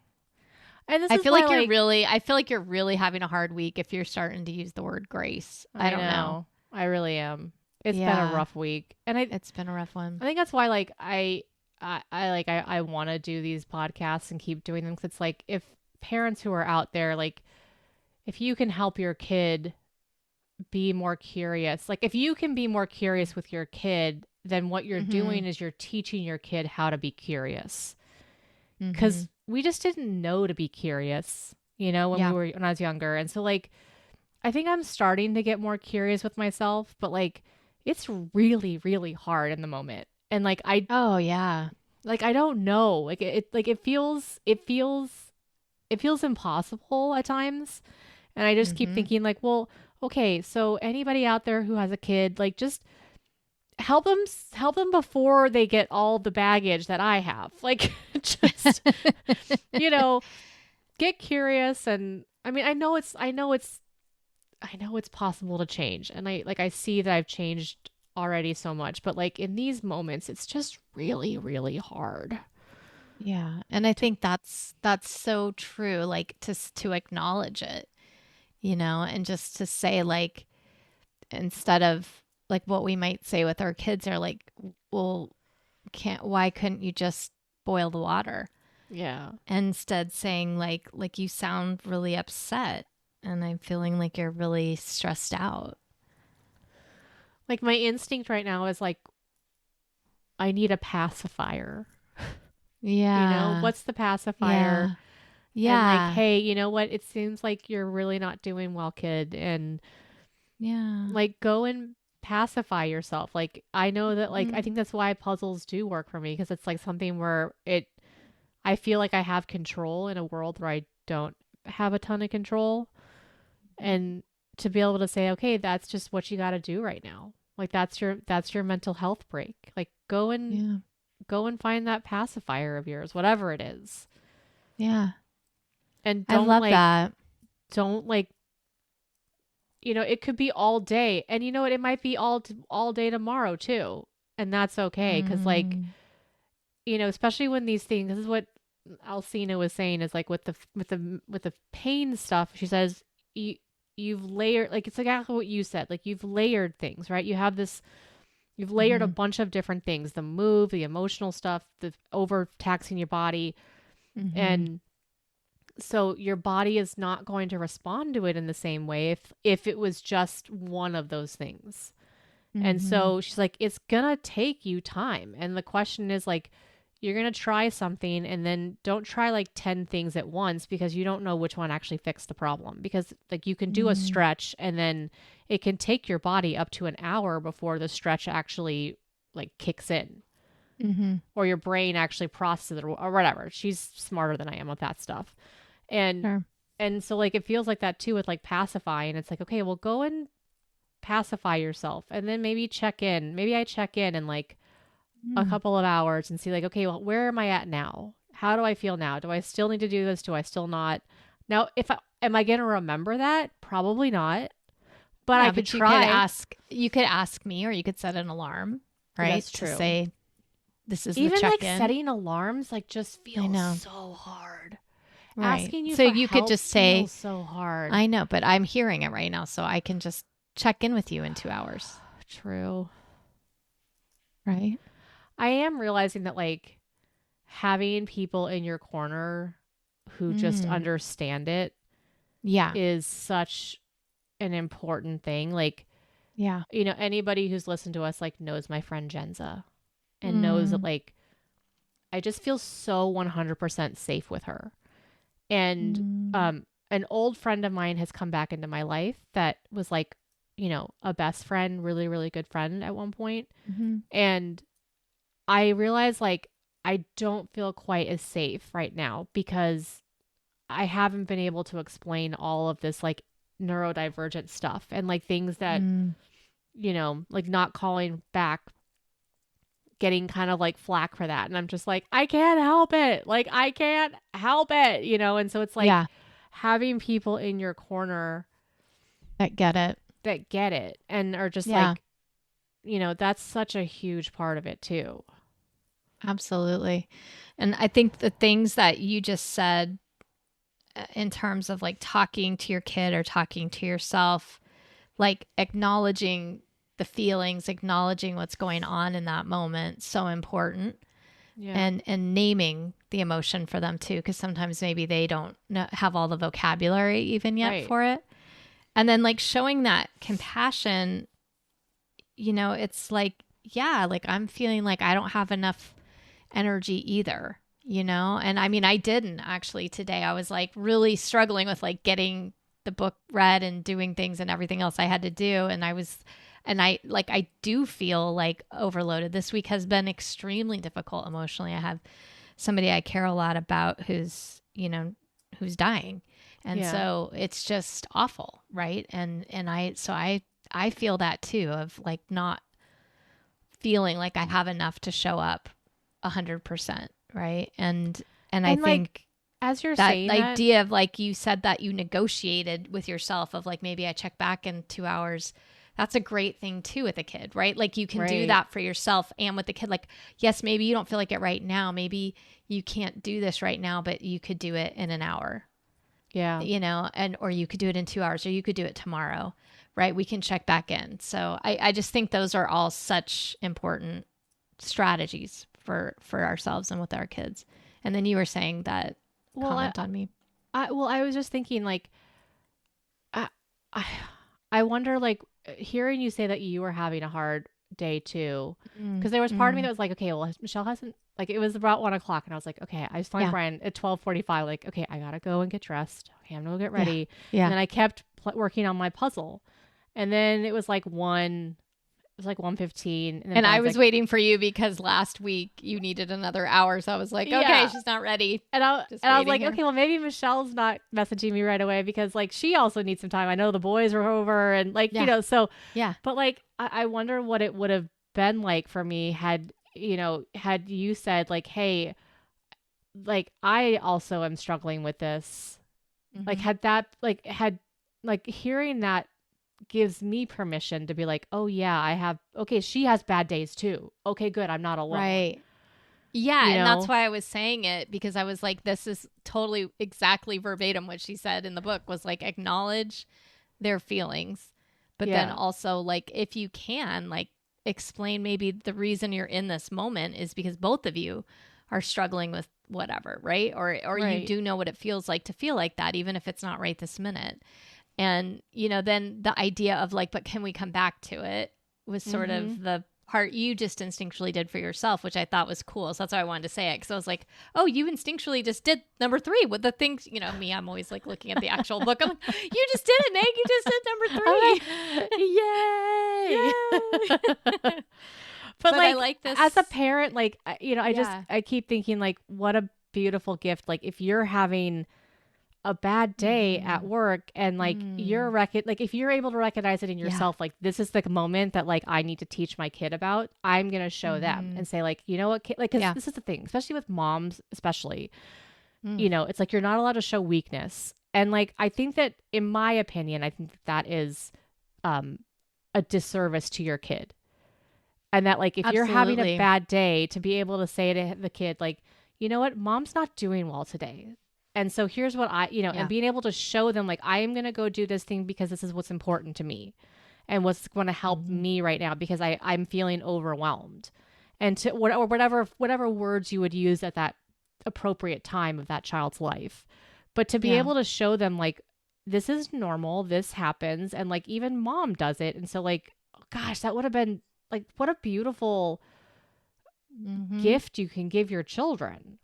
And this is why, like, I feel like you're really having a hard week if you're starting to use the word grace. I I don't know. know. I really am. It's been a Yeah, rough week. And I it's been a rough one. I think that's why, like, I want to do these podcasts and keep doing them, because it's like, if parents who are out there, like, if you can help your kid be more curious, like if you can be more curious with your kid, then what you're Mhm. doing is you're teaching your kid how to be curious. Mhm. Because we just didn't know to be curious, Yeah. when I was younger. And so, like, I think I'm starting to get more curious with myself, but like, it's really, really hard in the moment. And Oh, yeah. I don't know. Like, it feels impossible at times. And I just keep Mhm. thinking, like, well, okay, so anybody out there who has a kid, like, just help them before they get all the baggage that I have. Like, just, you know, get curious. And I mean, I know it's possible to change. And I see that I've changed already so much, but like, in these moments, it's just really, really hard. Yeah. And I think that's so true, like to acknowledge it, and just to say, like, instead of like what we might say with our kids are like, well, can't why couldn't you just boil the water? Yeah. Instead saying like you sound really upset and I'm feeling like you're really stressed out. Like, my instinct right now is like, I need a pacifier. Yeah. What's the pacifier? Yeah. And like, Yeah. hey, you know what? It seems like you're really not doing well, kid. And Yeah. like, go and pacify yourself. Like, I know that, like, I Mhm. think that's why puzzles do work for me, because it's like something where I feel like I have control in a world where I don't have a ton of control. And to be able to say, okay, that's just what you got to do right now. Like, that's your mental health break. Like, Yeah. go and find that pacifier of yours, whatever it is. Yeah. And I love that. don't like, it could be all day. And you know what? It might be all day tomorrow too. And that's okay. Cause like, Mm. especially when these things, this is what Alcina was saying, is like, with the pain stuff, she says, you, you've layered, like, it's exactly what you said. Like, you've layered things, right? You've layered a Mhm. bunch of different things, the move, the emotional stuff, the overtaxing your body. Mhm. And so your body is not going to respond to it in the same way if it was just one of those things. And Mhm. so she's like, it's gonna take you time. And the question is, like, you're gonna try something, and then don't try like 10 things at once, because you don't know which one actually fixed the problem. Because like, you can do a Mhm. stretch, and then it can take your body up to an hour before the stretch actually like kicks in, Mhm. or your brain actually processes it, or whatever. She's smarter than I am with that stuff. And Sure. so like, it feels like that too with like pacifying. It's like, okay, well, go and pacify yourself, and then maybe check in. Maybe I check in like a Mm. couple of hours and see, like, okay, well, where am I at now? How do I feel now? Do I still need to do this? Do I still not? Now, if I am I going to remember that? Probably not, but I Yeah, could but try. you could ask me, or you could set an alarm, right? That's To true. say this is the Even like check-in. setting alarms, like, just I feels know. so hard. Right. Asking you So for you could help just say, feels so hard. I know, but I'm hearing it right now, so I can just check in with you in 2 hours. True. Right? I am realizing that, like, having people in your corner who just Mm. understand it Yeah. is such an important thing. Like, Yeah. anybody who's listened to us, like, knows my friend Jenza, and knows that, Mm. like, I just feel so 100% safe with her. And Mm. an old friend of mine has come back into my life that was like, a best friend, really, really good friend at one point. Mm-hmm. And I realized like I don't feel quite as safe right now because I haven't been able to explain all of this like neurodivergent stuff and like things that, Mm. like not calling back, getting kind of like flack for that. And I'm just like, I can't help it. Like, I can't help it, And so it's like Yeah, having people in your corner I get it. that get it and are just Yeah, like, that's such a huge part of it too. absolutely. And I think the things that you just said in terms of like talking to your kid or talking to yourself, like acknowledging the feelings, acknowledging what's going on in that moment, so important. Yeah. And naming the emotion for them too, because sometimes maybe they don't have all the vocabulary even yet Right. for it. And then like showing that compassion, it's like, yeah, like I'm feeling like I don't have enough energy either, And I mean, I didn't actually today. I was like really struggling with like getting the book read and doing things and everything else I had to do. I do feel like overloaded. This week has been extremely difficult emotionally. I have somebody I care a lot about who's dying. And Yeah. so it's just awful, right? And I feel that too, of like not feeling like I have enough to show up 100%, right? And I And like, think as you're that saying that, idea of like you said that you negotiated with yourself of like maybe I check back in 2 hours. That's a great thing too with a kid, right? Like you can do right. that for yourself and with the kid. Like, yes, maybe you don't feel like it right now. Maybe you can't do this right now, but you could do it in an hour, Yeah. and or you could do it in 2 hours, or you could do it tomorrow, right? We can check back in. So I just think those are all such important strategies for ourselves and with our kids. And then you were saying that Well, comment on me. I was just thinking like, I, I, I wonder like hearing you say that you were having a hard day too, Mm, because there was part of me that mm, was like, okay, well, Michelle hasn't like it was about 1 o'clock, and I was like, okay, I was telling yeah, Brian at 12:45, like, okay, I gotta go and get dressed. Okay, I'm gonna go get yeah, ready, and yeah. then I kept working on my puzzle, and then it was like 1. It was like 1:15, and then And I Brian's was like, waiting for you because last week you needed another hour. So I was like, okay, yeah. she's not ready. Just And I was waiting like, here. okay, well, maybe Michelle's not messaging me right away because like she also needs some time. I know the boys were over and like, Yeah, so, yeah. but like, I wonder what it would have been like for me had you said like, hey, like I also am struggling with this. Like, Hmm. had like hearing that gives me permission to be like, oh yeah, okay, she has bad days too. Okay, good. I'm not alone, Right. Yeah, you and that's know? why I was saying it because I was like, this is totally exactly verbatim what she said in the book was like acknowledge their feelings, but then Yeah. also like if you can like explain maybe the reason you're in this moment is because both of you are struggling with whatever, right? Or you Right. do know what it feels like to feel like that, even if it's not right this minute. And, then the idea of like, but can we come back to it was sort Mm-hmm. of the part you just instinctually did for yourself, which I thought was cool. So that's why I wanted to say it. Cause I was like, oh, you instinctually just did number three with the things, me, I'm always like looking at the actual book. I'm like, you just did it, Meg. You just did number I'm like, three. yay. But But I like like as a this. parent, like Yeah. I keep thinking like what a beautiful gift. Like if you're having a bad day at Mm-hmm. work and like Mm. like if you're able to recognize it in Yeah. yourself, like this is the moment that like I need to teach my kid about, I'm going to show them Mm-hmm. and say like, you know what, kid, like cuz Yeah. this is the thing, especially with moms especially, Mm. it's like you're not allowed to show weakness. And like I think that in my opinion, I think that is um a disservice to your kid. And that like if you're having a Absolutely. bad day to be able to say to the kid like, you know what, mom's not doing well today. And so here's what and Yeah. being able to show them like I am going to go do this thing because this is what's important to me and what's going to help Mm-hmm. me right now because I'm feeling overwhelmed. And to or whatever words you would use at that appropriate time of that child's life. But to be Yeah. able to show them like this is normal, this happens, and like even mom does it. And so like gosh, that would have been like what a beautiful Mm-hmm. gift you can give your children.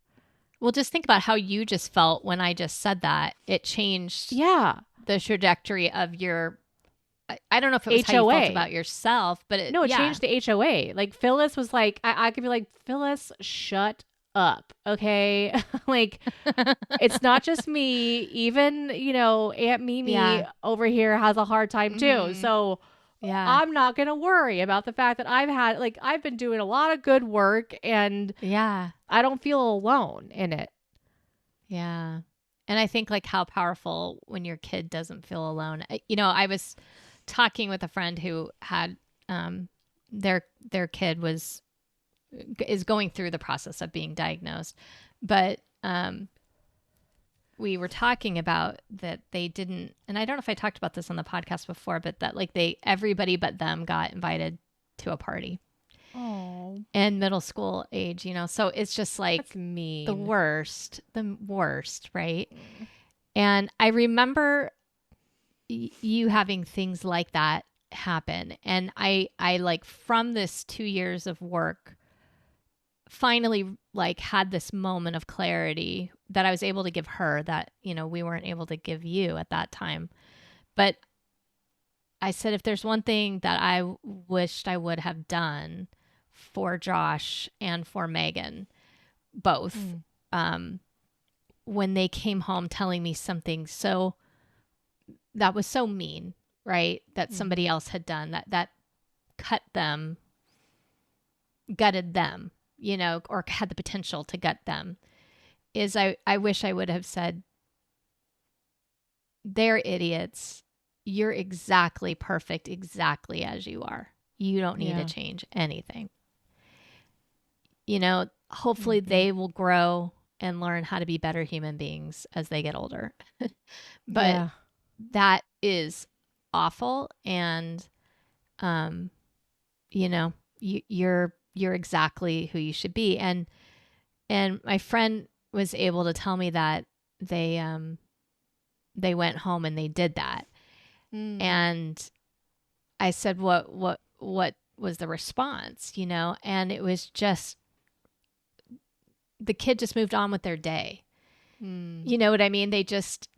Well, just think about how you just felt when I just said that. It changed Yeah. the trajectory of your, I don't know if it was how you felt HOA. about yourself, but No, it yeah. changed the HOA. Like Phyllis was like, I could be like, Phyllis, shut up. Okay. Like, it's not just me. Even, Aunt Mimi Yeah. over here has a hard time too. Mm-hmm. So Yeah. I'm not going to worry about the fact that I've been doing a lot of good work and Yeah. I don't feel alone in it. Yeah. And I think like how powerful when your kid doesn't feel alone. I was talking with a friend who had um their kid is going through the process of being diagnosed. But we were talking about that they didn't, and I don't know if I talked about this on the podcast before, but that like everybody but them got invited to a party Oh, and middle school age, so it's just like that's mean. the worst, right? And I remember you having things like that happen. And I like from this 2 years of work, finally like had this moment of clarity that I was able to give her that, we weren't able to give you at that time. But I said, if there's one thing that I wished I would have done for Josh and for Megan, both, when they came home telling me something so that was so mean, right? That somebody else had done that cut them, gutted them, or had the potential to gut them, is I wish I would have said, they're idiots. You're exactly perfect, exactly as you are. You don't need to change anything. Hopefully they will grow and learn how to be better human beings as they get older. But that is awful. And, you're exactly who you should be. And my friend was able to tell me that they went home and they did that. And I said, what was the response, And it was just, the kid just moved on with their day. You know what I mean? They just,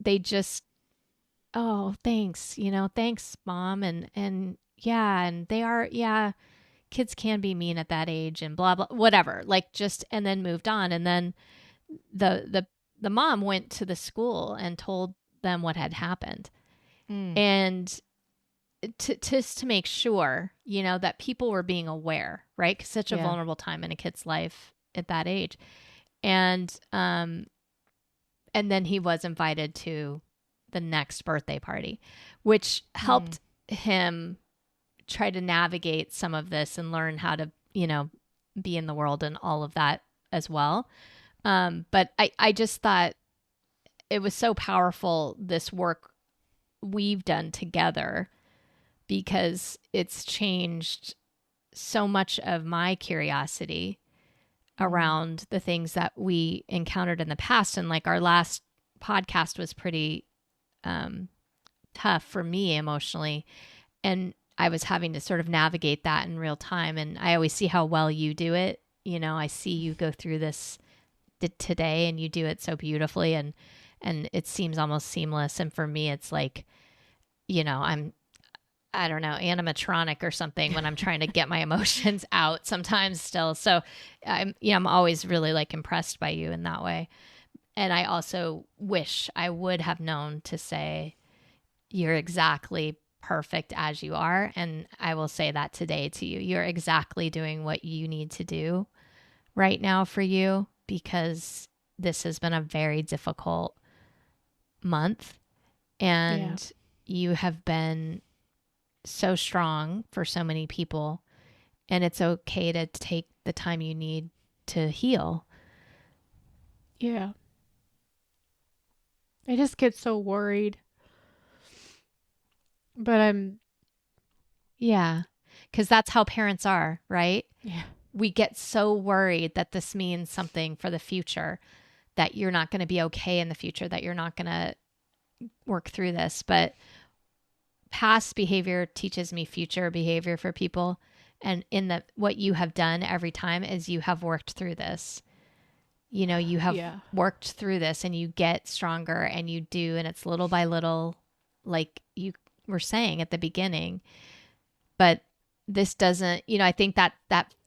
oh, thanks, thanks, mom. And yeah, and they are, yeah, kids can be mean at that age and blah, blah, whatever, like just, and then moved on. And then the mom went to the school and told them what had happened. And to make sure, that people were being aware, right? 'Cause such a vulnerable time in a kid's life at that age. And then he was invited to the next birthday party, which helped him try to navigate some of this and learn how to, be in the world and all of that as well. But I just thought it was so powerful, this work we've done together, because it's changed so much of my curiosity around the things that we encountered in the past. And like our last podcast was pretty tough for me emotionally. And I was having to sort of navigate that in real time. And I always see how well you do it. I see you go through this today and you do it so beautifully, and it seems almost seamless. And for me, it's like, I don't know, animatronic or something when I'm trying to get my emotions out sometimes still. So I'm always really like impressed by you in that way. And I also wish I would have known to say, you're exactly perfect as you are. And I will say that today to you. You're exactly doing what you need to do right now for you, because this has been a very difficult month. And you have been so strong for so many people, and it's okay to take the time you need to heal. Yeah. I just get so worried. But Yeah. Because that's how parents are, right? Yeah. We get so worried that this means something for the future, that you're not going to be okay in the future, that you're not going to work through this. But past behavior teaches me future behavior for people. And in the what you have done every time is you have worked through this. You know, you have Yeah. worked through this and you get stronger and you do, and it's little by little, like you were saying at the beginning. But this doesn't, you know, I think that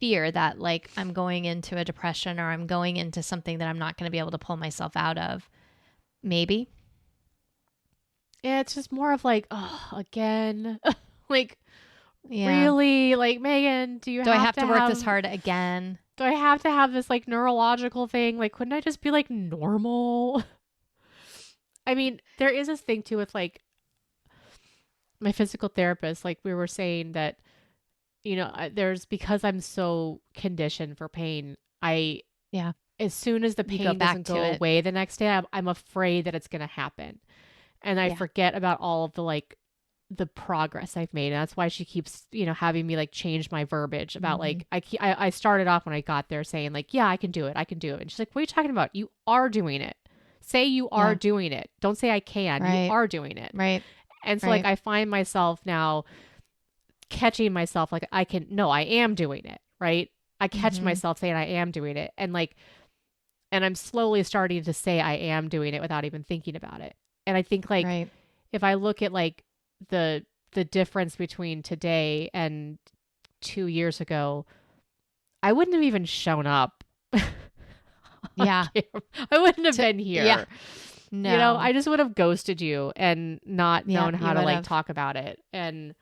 fear that like I'm going into a depression or I'm going into something that I'm not going to be able to pull myself out of, maybe. Yeah, it's just more of like, oh, again. Like, Yeah. really? Like, Megan, do you Do I have have to to work this have hard again? do I have to have this like neurological thing? Like, couldn't I just be like normal? I mean, there is this thing too with like my physical therapist, like we were saying that, you know, there's because I'm so conditioned for pain, I Yeah. as soon as the You go pain back doesn't to go it. away the next day, I'm afraid that it's going to happen. And I Yeah. forget about all of the like the progress I've made. And that's why she keeps, you know, having me like change my verbiage about Mm-hmm. like, I started off when I got there saying like, yeah, I can do it. I can do it. And she's like, what are you talking about? You are doing it. Say you are Yeah. doing it. Don't say I can. You Right. are doing it. Right. And so like, Right. I find myself now catching myself like no, I am doing it. Right. I catch Mm-hmm. myself saying I am doing it. And like, and I'm slowly starting to say I am doing it without even thinking about it. And I think like Right. if I look at like the difference between today and 2 years ago, I wouldn't have even shown up on Yeah. camera. I wouldn't have To, been yeah. here. You know, No. I just would have ghosted you and not Yeah. known how You to would like have. talk about it. And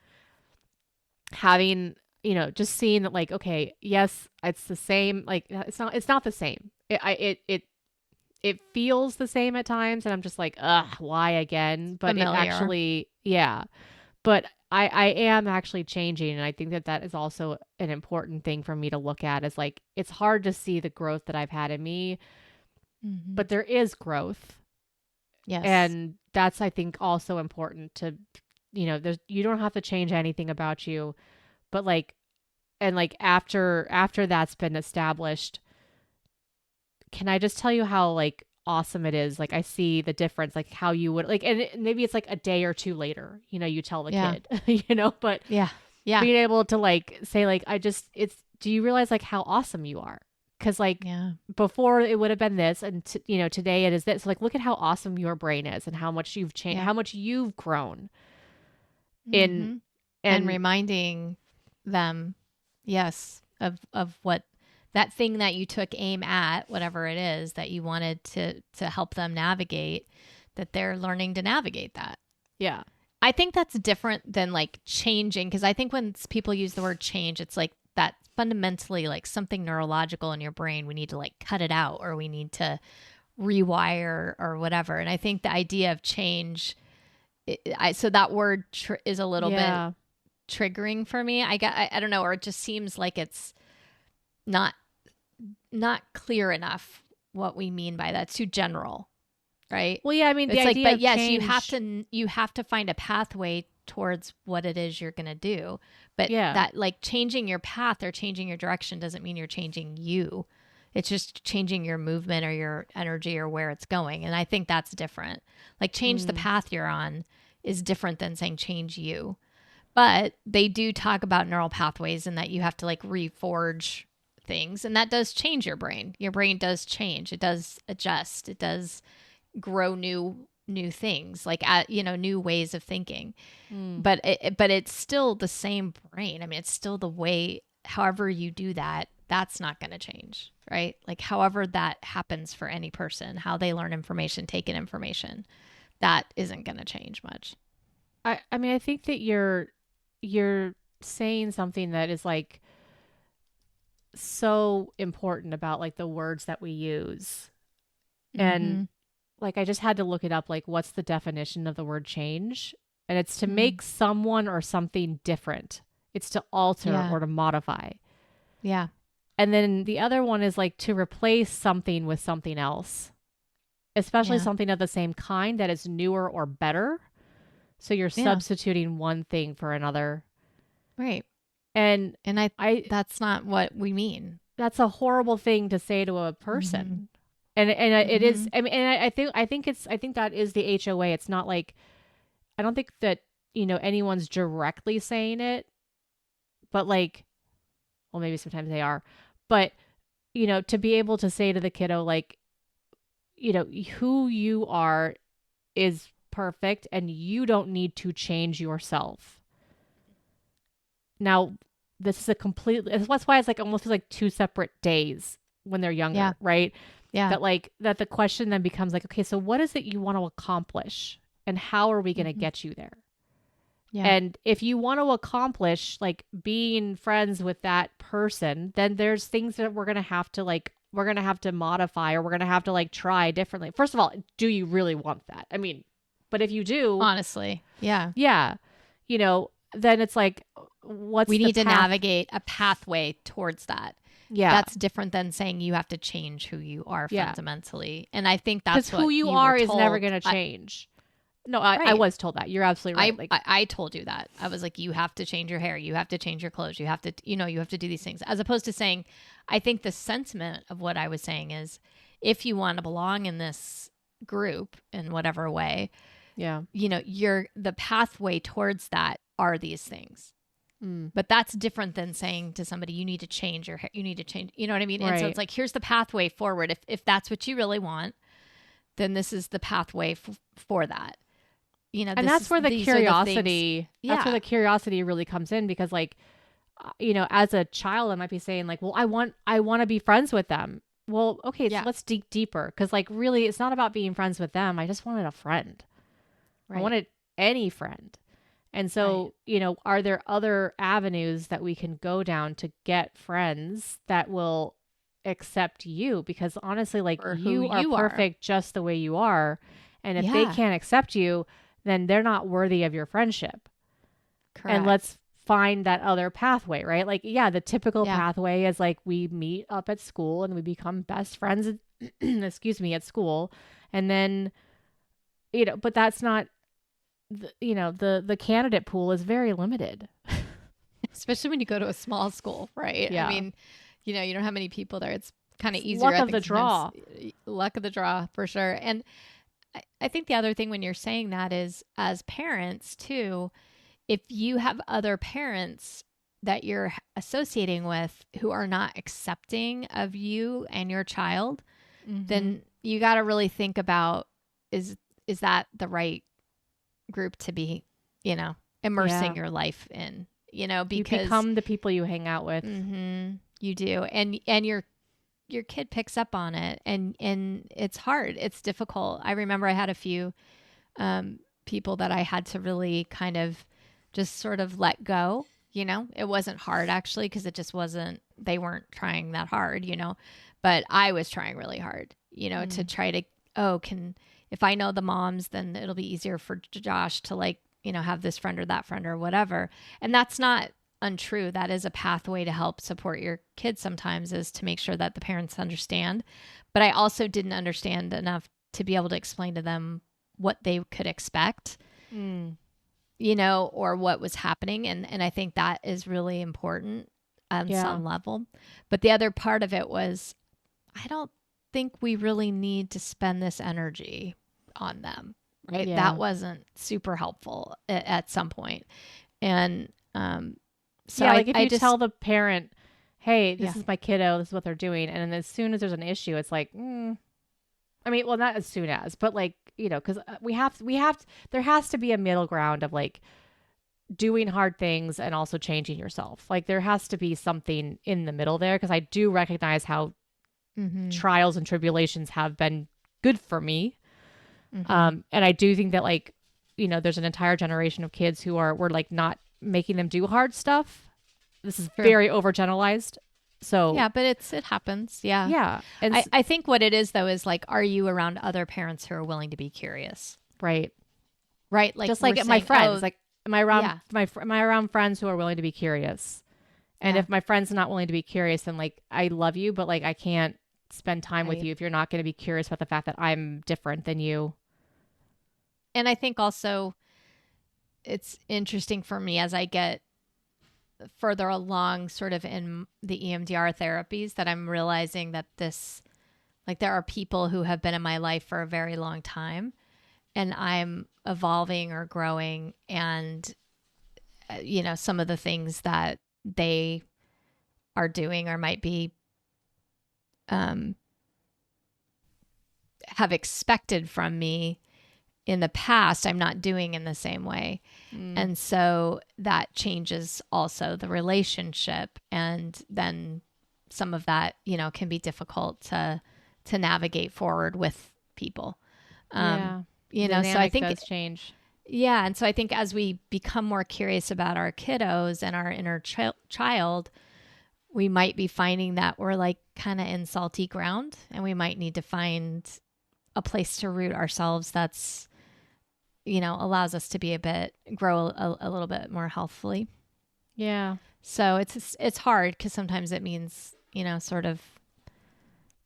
having, you know, just seeing that like, okay, yes, it's the same. Like it's not the same. It feels the same at times and I'm just like, ugh, why again? But it Familiar. actually, yeah. But I am actually changing. And I think that that is also an important thing for me to look at is like, it's hard to see the growth that I've had in me, Mm-hmm. but there is growth. Yes. And that's, I think, also important to, you know, you don't have to change anything about you, but like, and like after that's been established, can I just tell you how like awesome it is? Like I see the difference, like how you would like, and maybe it's like a day or two later, you know, you tell the Yeah. kid, you know, but Yeah. Yeah. being able to like say like, do you realize like how awesome you are? Cause like Yeah. before it would have been this and you know, today it is this. So, like, look at how awesome your brain is and how much you've changed, Yeah. how much you've grown in, Mm-hmm. And and reminding them, yes, of what that thing that you took aim at, whatever it is that you wanted to help them navigate, that they're learning to navigate that. yeah. I think that's different than like changing, because I think when people use the word change, it's like that fundamentally like something neurological in your brain. We need to like cut it out or we need to rewire or whatever. And I think the idea of change, so that word is a little bit Yeah. triggering for me. I don't know, or it just seems like it's not not clear enough what we mean by that. It's too general, right? Well, yeah, I mean, the It's like, idea but of yes, change, you have to find a pathway towards what it is you're going to do. But yeah. that like changing your path or changing your direction doesn't mean you're changing you. It's just changing your movement or your energy or where it's going. And I think that's different. Like change the Mm, path you're on is different than saying change you. But they do talk about neural pathways and that you have to like reforge things, and that does change your brain. Your brain does change. It does adjust. It does grow new things, like you know, new ways of thinking. mm, But it's still the same brain. I mean, it's still the way. However you do that, that's not going to change, right? Like however that happens for any person, how they learn information, take in information, that isn't going to change much. I mean, I think that you're saying something that is like so important about like the words that we use. And Mm-hmm. like I just had to look it up, like what's the definition of the word change? And it's to Mm. make someone or something different. It's to alter Yeah. or to modify. Yeah. And then the other one is like to replace something with something else, especially Yeah. something of the same kind that is newer or better. So you're Yeah. substituting one thing for another. Right. And And I that's not what we mean. that's a horrible thing to say to a Mm-hmm. person. And it Mm-hmm. is, I mean, and I think that is the HOA. It's not like, I don't think that, you know, anyone's directly saying it, but like Well, maybe sometimes they are. But, to be able to say to the kiddo, like, who you are is perfect and you don't need to change yourself. Now, this is that's why it's like almost feels like two separate days when they're younger, Yeah. right? Yeah. That the question then becomes like, okay, so what is it you want to accomplish and how are we going to get you there? Yeah. And if you want to accomplish like being friends with that person, then there's things that we're going to have to modify, or we're going to have to like try differently. First of all, do you really want that? I mean, but if you do, Honestly. Yeah. yeah, then it's like, what's We the need to path? navigate a pathway towards that. Yeah. That's different than saying you have to change who you are Yeah. fundamentally. And I think Because that's who what you you were are is never told. going to change. No, I Right. was told that. You're absolutely right. I told you that. I was like, you have to change your hair. You have to change your clothes. You have to, you have to do these things. As opposed to saying, I think the sentiment of what I was saying is if you want to belong in this group in whatever way, yeah. the pathway towards that are these things. But that's different than saying to somebody, you need to change your hair. You need to change, you know what I mean? Right. And so it's like, here's the pathway forward. If that's what you really want, then this is the pathway for that. And that's where the curiosity, that's where the curiosity really comes in, because like, as a child, I might be saying like, well, I want to be friends with them. Well, okay, so let's dig deeper. Cause like, really, it's not about being friends with them. I just wanted a friend. Right. I wanted any friend. And so, are there other avenues that we can go down to get friends that will accept you? Because honestly, like you are perfect just the way you are. And if they can't accept you, then they're not worthy of your friendship. Correct. And let's find that other pathway, right? Like, the typical pathway is like we meet up at school and we become best friends, at school. And then, but that's not, the candidate pool is very limited. Especially when you go to a small school, right? Yeah. I mean, you don't have many people there. It's kind of easier. Luck of the draw. Luck of the draw, for sure. And I think the other thing when you're saying that is, as parents too, if you have other parents that you're associating with who are not accepting of you and your child, then you got to really think about, is that the right group to be, immersing your life in, because you become the people you hang out with. You do. And your kid picks up on it, and it's hard. It's difficult. I remember I had a few people that I had to really kind of just sort of let go. It wasn't hard actually, because it just wasn't, they weren't trying that hard, but I was trying really hard, to try to, if I know the moms, then it'll be easier for Josh to like, have this friend or that friend or whatever. And that's not untrue. That is a pathway to help support your kids sometimes, is to make sure that the parents understand. But I also didn't understand enough to be able to explain to them what they could expect, or what was happening. And I think that is really important on some level. But the other part of it was, I don't think we really need to spend this energy on them, right? That wasn't super helpful at some point. And so like if you tell the parent, hey, this is my kiddo, this is what they're doing, and then as soon as there's an issue, it's like, I mean, well, not as soon as, but like, because there has to be a middle ground of like doing hard things and also changing yourself. Like there has to be something in the middle there, because I do recognize how trials and tribulations have been good for me. And I do think that like, there's an entire generation of kids we're like not making them do hard stuff. This is very overgeneralized. So yeah, but it happens. Yeah. Yeah. And I think what it is though is like, are you around other parents who are willing to be curious? Right. Right. Like just like my friends, like am I around am I around friends who are willing to be curious? And if my friend's not willing to be curious, then like, I love you, but like, I can't spend time with you if you're not going to be curious about the fact that I'm different than you. And I think also it's interesting for me as I get further along sort of in the EMDR therapies, that I'm realizing that there are people who have been in my life for a very long time, and I'm evolving or growing, and some of the things that they are doing or might be have expected from me in the past, I'm not doing in the same way. And so that changes also the relationship. And then some of that, can be difficult to navigate forward with people. Yeah. So I think does change. Yeah. And so I think as we become more curious about our kiddos and our inner child, we might be finding that we're like kind of in salty ground, and we might need to find a place to root ourselves that's, allows us to be grow a little bit more healthfully. Yeah. So it's hard because sometimes it means, sort of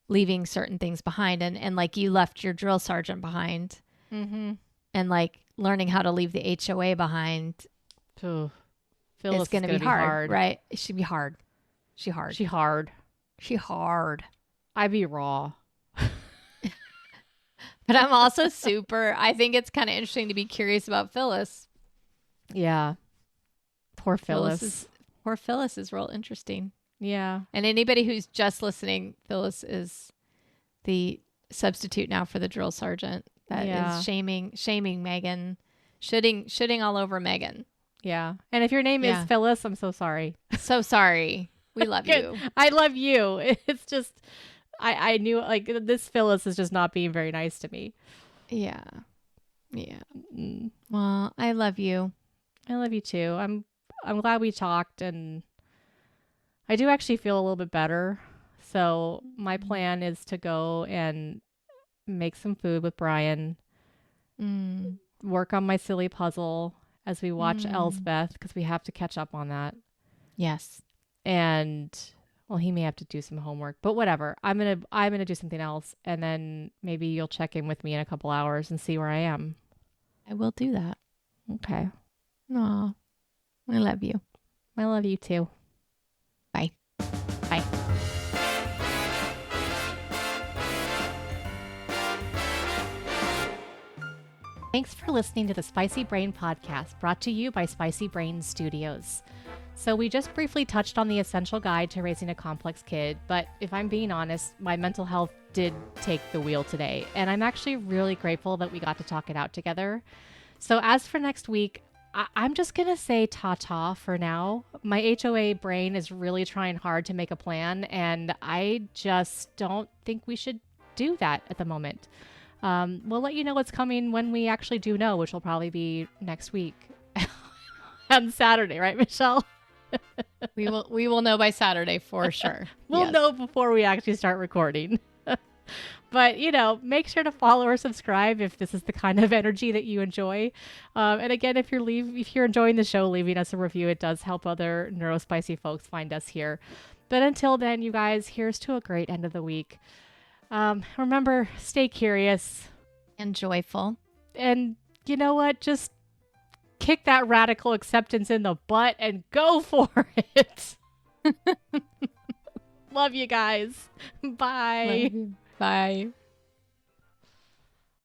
leaving certain things behind, and like you left your drill sergeant behind, Mm-hmm. and like learning how to leave the HOA behind Phyllis is going to be hard, right? It should be hard. She hard. I'd be raw. But I'm also I think it's kind of interesting to be curious about Phyllis. Yeah. Poor Phyllis. Poor Phyllis is real interesting. Yeah. And anybody who's just listening, Phyllis is the substitute now for the drill sergeant that is shaming Megan, shitting all over Megan. Yeah. And if your name is Phyllis, I'm so sorry. So sorry. We love you. I love you. It's just, I knew like this Phyllis is just not being very nice to me. Yeah. Yeah. Well, I love you. I love you too. I'm glad we talked, and I do actually feel a little bit better. So my plan is to go and make some food with Brian, work on my silly puzzle as we watch Elsbeth, because we have to catch up on that. Yes. And well, he may have to do some homework, but whatever. I'm gonna do something else, and then maybe you'll check in with me in a couple hours and see where I am. I will do that. Okay. Aw, I love you. I love you too. Bye. Bye. Thanks for listening to the Spicy Brain Podcast, brought to you by Spicy Brain Studios. So we just briefly touched on the essential guide to raising a complex kid, but if I'm being honest, my mental health did take the wheel today, and I'm actually really grateful that we got to talk it out together. So as for next week, I'm just going to say ta-ta for now. My HOA brain is really trying hard to make a plan, and I just don't think we should do that at the moment. We'll let you know what's coming when we actually do know, which will probably be next week on Saturday, right, Michelle? We will know by Saturday for sure. We'll know before we actually start recording. But, make sure to follow or subscribe if this is the kind of energy that you enjoy. And again, if you're enjoying the show, leaving us a review, it does help other neurospicy folks find us here. But until then, you guys, here's to a great end of the week. Remember, stay curious. And joyful. And you know what? Just kick that radical acceptance in the butt and go for it. Love you guys. Bye. Bye.